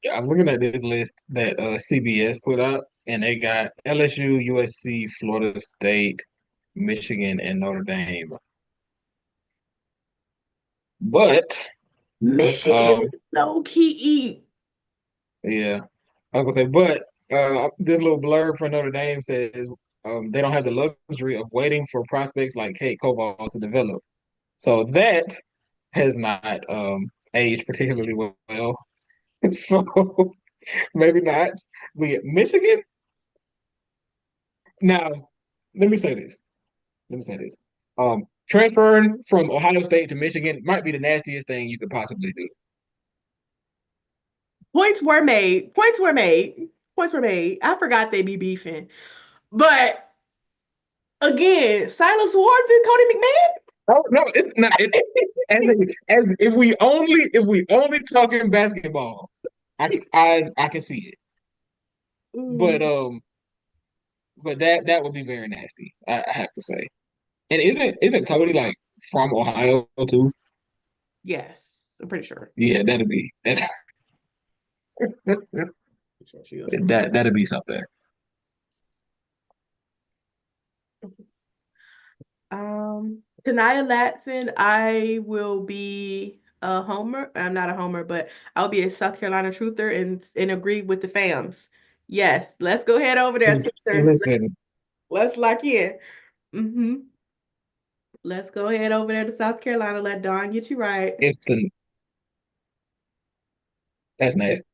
Yeah, I'm looking at this list that CBS put up, and they got LSU, USC, Florida State, Michigan, and Notre Dame. But Michigan um, is low key. yeah, I was gonna say, but this little blurb for Notre Dame says they don't have the luxury of waiting for prospects like Kate Koval to develop. So that has not aged particularly well. So maybe not. We get Michigan. Now, let me say this. Let me say this. Transferring from Ohio State to Michigan might be the nastiest thing you could possibly do. Points were made. Points were made. Points were made. I forgot they be beefing. But again, Silas Ward and Cody McMahon? Oh no, it's not. As if we only talking basketball, I can see it. But Mm, um, but that would be very nasty. I have to say. And isn't Cody like from Ohio too? yes, I'm pretty sure. Yeah, that'd be Pretty sure she was from that'd be something. Tanaya Latson, I will be a homer. I'm not a homer, but I'll be a South Carolina truther and agree with the fams. Yes, let's go head over there, sister. Listen, Let's lock in. hmm Let's go ahead over there to South Carolina. Let Dawn get you right. it's an that's nasty.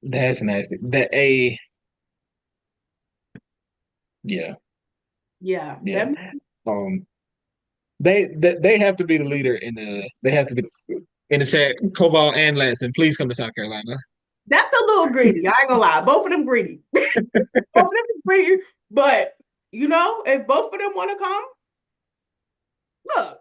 That's nasty. That a yeah Yeah, yeah. that Um, they have to be the leader in the. They have to be in the chat. Cobalt and Latson, please come to South Carolina. that's a little greedy. I ain't gonna lie. Both of them greedy. Both of them is greedy. But if both of them want to come, look.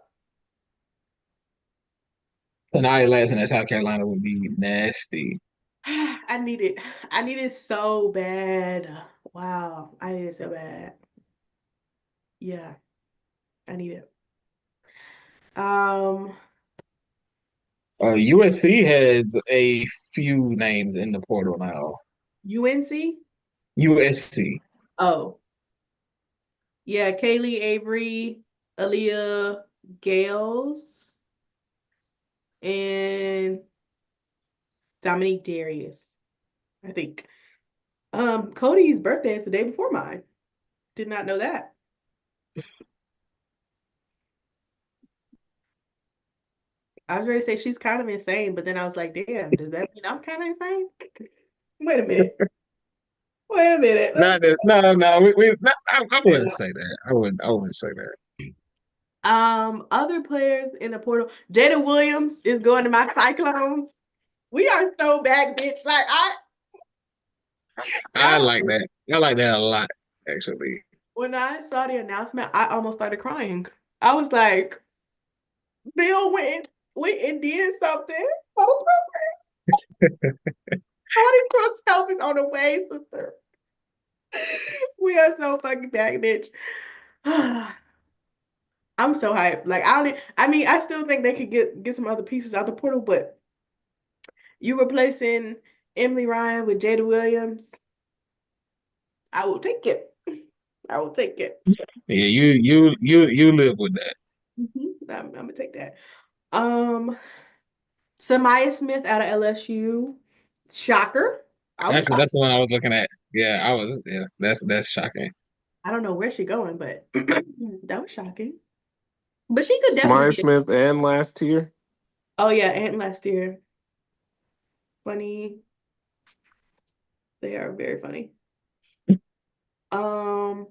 Tonight, Latson at South Carolina would be nasty. I need it. I need it so bad. Wow, I need it so bad. Yeah, I need it. Um, USC has a few names in the portal now. UNC. USC. Oh, yeah, Kaylee Avery, Aaliyah Gales, and Dominique Darius. I think. Cody's birthday is the day before mine. Did not know that. I was ready to say she's kind of insane, but then I was like, damn, does that mean I'm kind of insane? Wait a minute. Wait a minute. Not that, no, no, not, I wouldn't say that. I wouldn't say that. Other players in the portal. Jada Williams is going to my Cyclones. We are so back, bitch. Like I that like that. I like that a lot, actually. when I saw the announcement, I almost started crying. I was like, Bill went and did something for the program. Tony Brooks' help is on the way, sister. We are so fucking back, bitch. I'm so hyped. Like I don't. I mean, I still think they could get some other pieces out the portal, but you replacing Emily Ryan with Jada Williams, I will take it. I will take it. Yeah, you live with that. I'm gonna take that. Um, Samaya Smith out of LSU. Shocker. I was Actually, shocked. that's the one I was looking at. Yeah, I was. Yeah, that's shocking. I don't know where she's going, but that was shocking. But she could definitely Smile be. Smith and last year. Oh yeah, and last year. Funny. They are very funny. Um,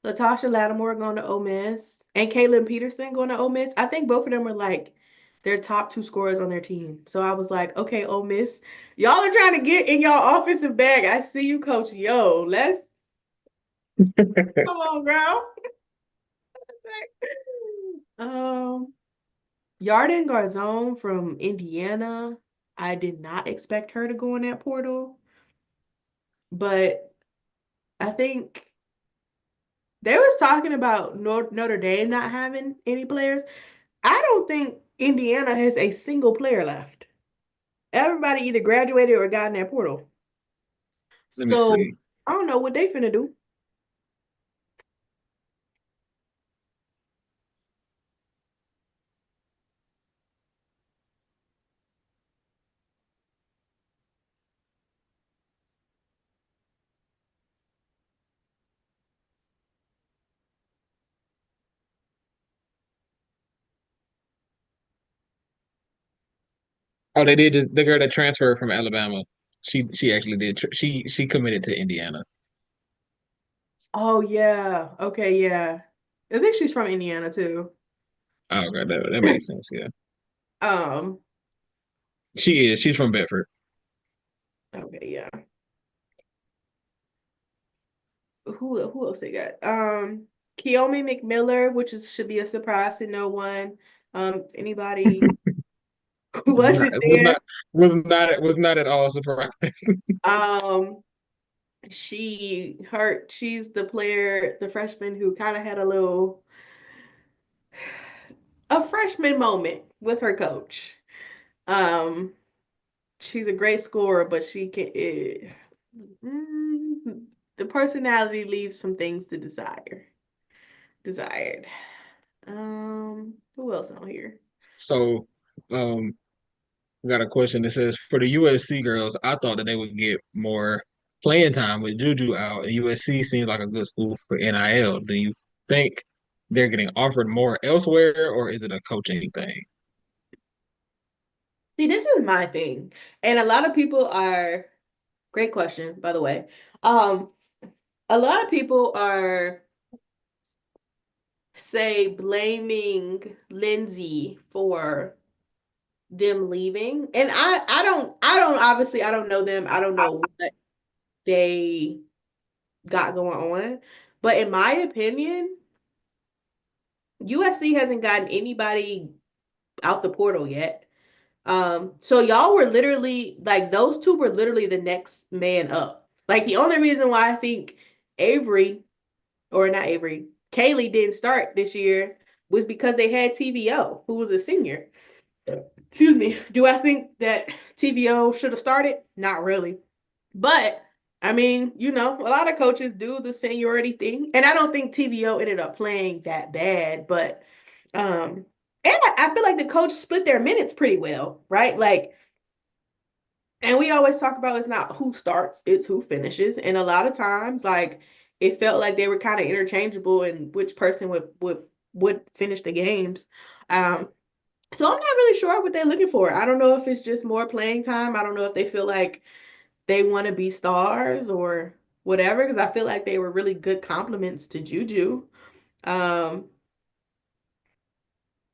Latasha Lattimore going to Ole Miss and Caitlin Peterson going to Ole Miss. I think both of them are like their top two scorers on their team. So I was like, okay, Ole Miss, y'all are trying to get in y'all offensive bag. I see you, coach. Yo, let's come on, girl. um, Yarden Garzone from Indiana. I did not expect her to go in that portal, but I think they was talking about Notre Dame not having any players. I don't think Indiana has a single player left. Everybody either graduated or got in that portal. Let me So see. I don't know what they finna do. Oh, they did the girl that transferred from Alabama. She actually did. She committed to Indiana. Oh yeah. Okay, yeah. I think she's from Indiana too. Oh, okay, that makes sense. Yeah, Um, she is. She's from Bedford. okay, yeah. Who else they got? Kiyomi McMiller, which is should be a surprise to no one. Anybody who Not, wasn't there. was not at all surprised. Um, she's the player, the freshman who kind of had a freshman moment with her coach. Um, she's a great scorer, but the personality leaves some things to desired. Who else on here? So, um, got a question that says for the USC girls, I thought that they would get more playing time with Juju out, and USC seems like a good school for NIL. Do you think they're getting offered more elsewhere, or is it a coaching thing? See, this is my thing, and a lot of people are. Great question, by the way. Um, a lot of people are say blaming Lindsay for them leaving, and I don't obviously I don't know them. I don't know what they got going on, but in my opinion, USC hasn't gotten anybody out the portal yet. So y'all were literally like those two were literally the next man up. Like the only reason why I think Avery or not Avery, Kaylee didn't start this year was because they had TVO, who was a senior. Excuse me. Do I think that TVO should have started? Not really. But I mean, a lot of coaches do the seniority thing. And I don't think TVO ended up playing that bad, but and I feel like the coach split their minutes pretty well, right? Like, and we always talk about it's not who starts, it's who finishes. And a lot of times, like, it felt like they were kind of interchangeable in which person would finish the games. Um, so I'm not really sure what they're looking for. I don't know if it's just more playing time. I don't know if they feel like they want to be stars or whatever, because I feel like they were really good compliments to Juju. Um,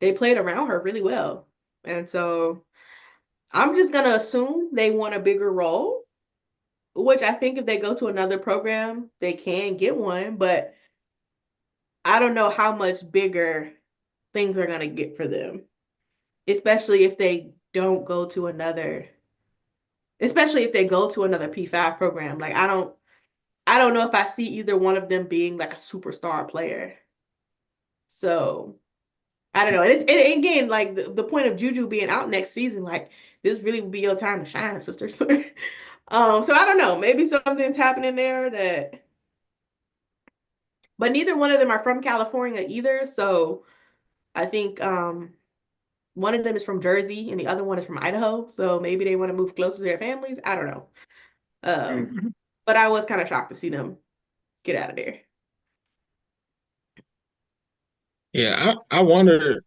they played around her really well. And so I'm just gonna assume they want a bigger role, which I think if they go to another program, they can get one, but I don't know how much bigger things are gonna get for them, especially if they don't go to another, especially if they go to another P5 program. Like I don't know if I see either one of them being like a superstar player. So I don't know. And again, like the point of Juju being out next season, like this really will be your time to shine, sisters. So I don't know. Maybe something's happening there that, but neither one of them are from California either. So I think one of them is from Jersey and the other one is from Idaho. So maybe they want to move closer to their families. I don't know. But I was kind of shocked to see them get out of there. Yeah, I wonder.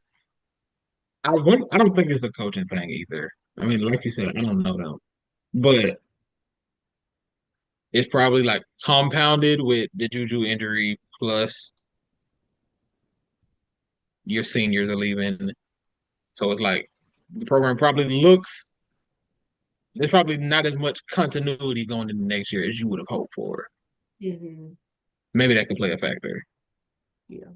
I don't think it's a coaching thing either. I mean, like you said, I don't know them, but it's probably like compounded with the Juju injury plus your seniors are leaving. So it's like the program probably looks there's probably not as much continuity going into next year as you would have hoped for. Hmm. Maybe that could play a factor. Yeah.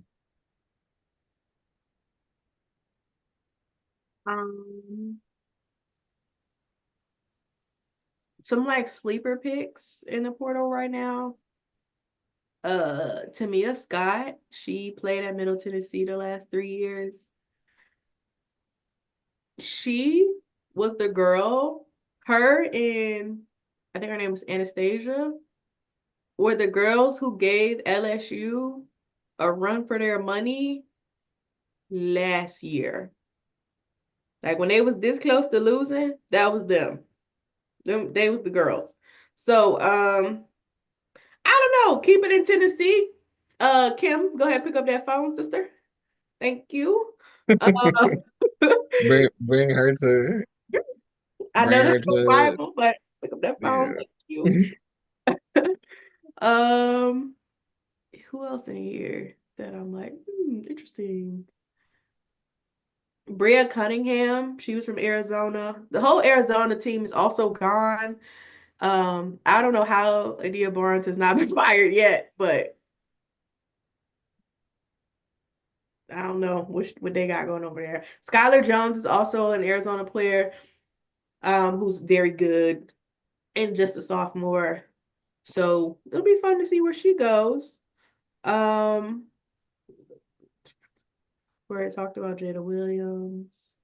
Um, some like sleeper picks in the portal right now. Tamia Scott, she played at Middle Tennessee the last 3 years. She was the girl, her and I think her name was Anastasia, were the girls who gave LSU a run for their money last year. Like when they was this close to losing, that was them. They was the girls. So I don't know. Keep it in Tennessee. Kim, go ahead pick up that phone, sister. Thank you. Uh, Bring her to I Bring know her that's no to Bible, but pick up that phone. yeah. Thank you. Um, who else in here that I'm like, interesting? Bria Cunningham, she was from Arizona. The whole Arizona team is also gone. I don't know how Adia Barnes has not been fired yet, but I don't know what they got going over there. Skylar Jones is also an Arizona player, who's very good and just a sophomore. So it'll be fun to see where she goes. Um, where I talked about Jada Williams.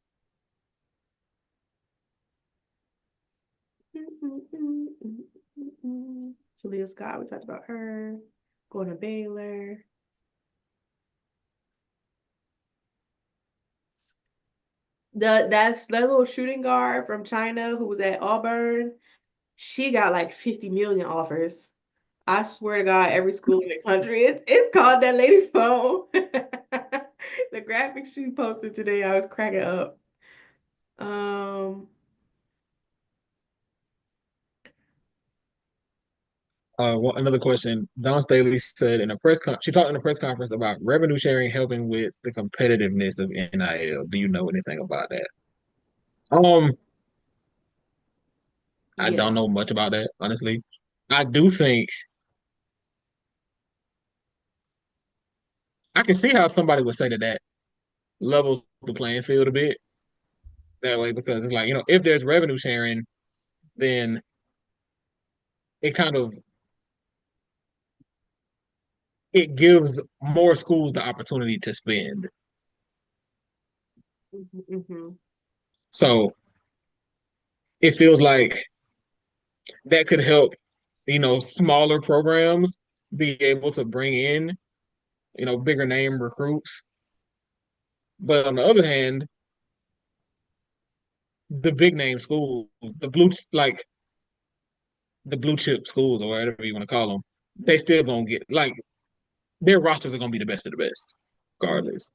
Talia Scott, we talked about her. Going to Baylor. That's that little shooting guard from China who was at Auburn. She got like 50 million offers. I swear to God, every school in the country, it's called that lady phone. The graphic she posted today, I was cracking up. Um, Another question. Don Staley said in a she talked in a press conference about revenue sharing helping with the competitiveness of NIL. Do you know anything about that? Um, I yeah. don't know much about that, honestly. I do think I can see how somebody would say that levels the playing field a bit that way because it's like, if there's revenue sharing, then it kind of it gives more schools the opportunity to spend. Mm-hmm. So it feels like that could help, smaller programs be able to bring in, bigger name recruits. But on the other hand, the big name schools, the blue chip schools or whatever you want to call them, they still gonna get like their rosters are gonna be the best of the best, regardless.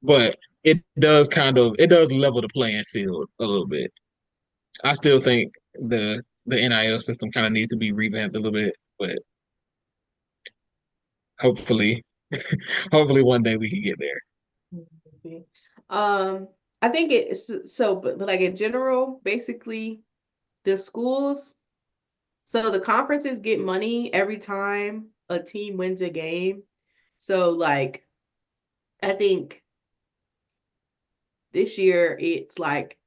But it does level the playing field a little bit. I still think the NIL system kind of needs to be revamped a little bit, but hopefully, hopefully one day we can get there. Um, I think it's so, but like in general, basically the schools, so the conferences get money every time a team wins a game. So like I think this year it's like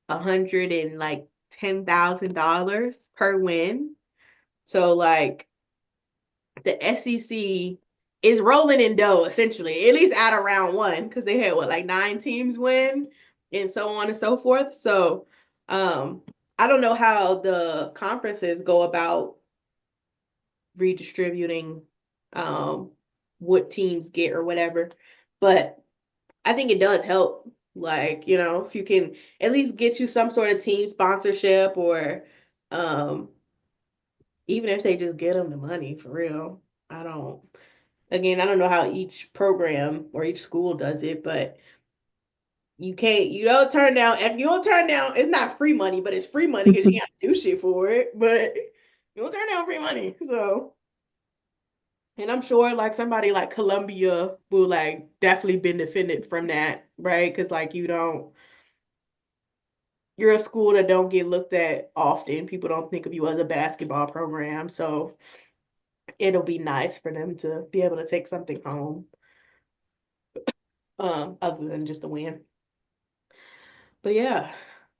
110,000 per win. So like the SEC is rolling in dough essentially, at least out of round one, because they had what like 9 teams win and so on and so forth. So um I don't know how the conferences go about redistributing um what teams get or whatever, but I think it does help. Like, if you can at least get you some sort of team sponsorship or um even if they just get them the money for real. I don't Again, I don't know how each program or each school does it, but you don't turn down, if you don't turn down, it's not free money, but it's free money because you got to do shit for it, but you don't turn down free money. So, and I'm sure like somebody like Columbia will like definitely benefit from that, right? Because like you're a school that don't get looked at often. People don't think of you as a basketball program. So it'll be nice for them to be able to take something home, other than just a win. But yeah,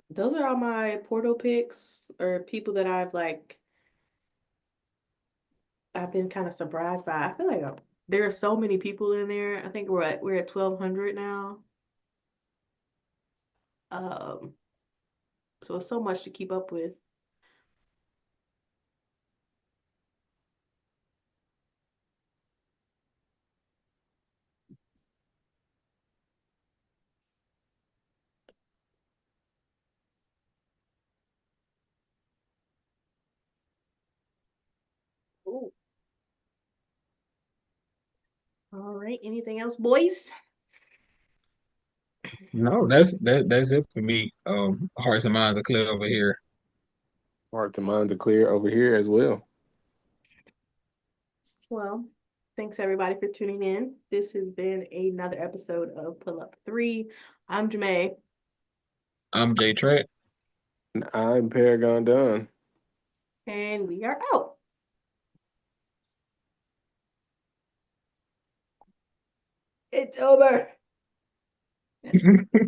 those are all my portal picks or people that I've been kind of surprised by. I feel like there are so many people in there. I think we're at 1,200 now. Um, so it's so much to keep up with. Ooh. All right. Anything else, boys? No, that's it for me. Hearts and minds are clear over here. Hearts and minds are clear over here as well. Well, thanks everybody for tuning in. This has been another episode of Pull Up 3. I'm Jamae, I'm Jay Trent. And I'm Paragon Dunn. and we are out. It's over.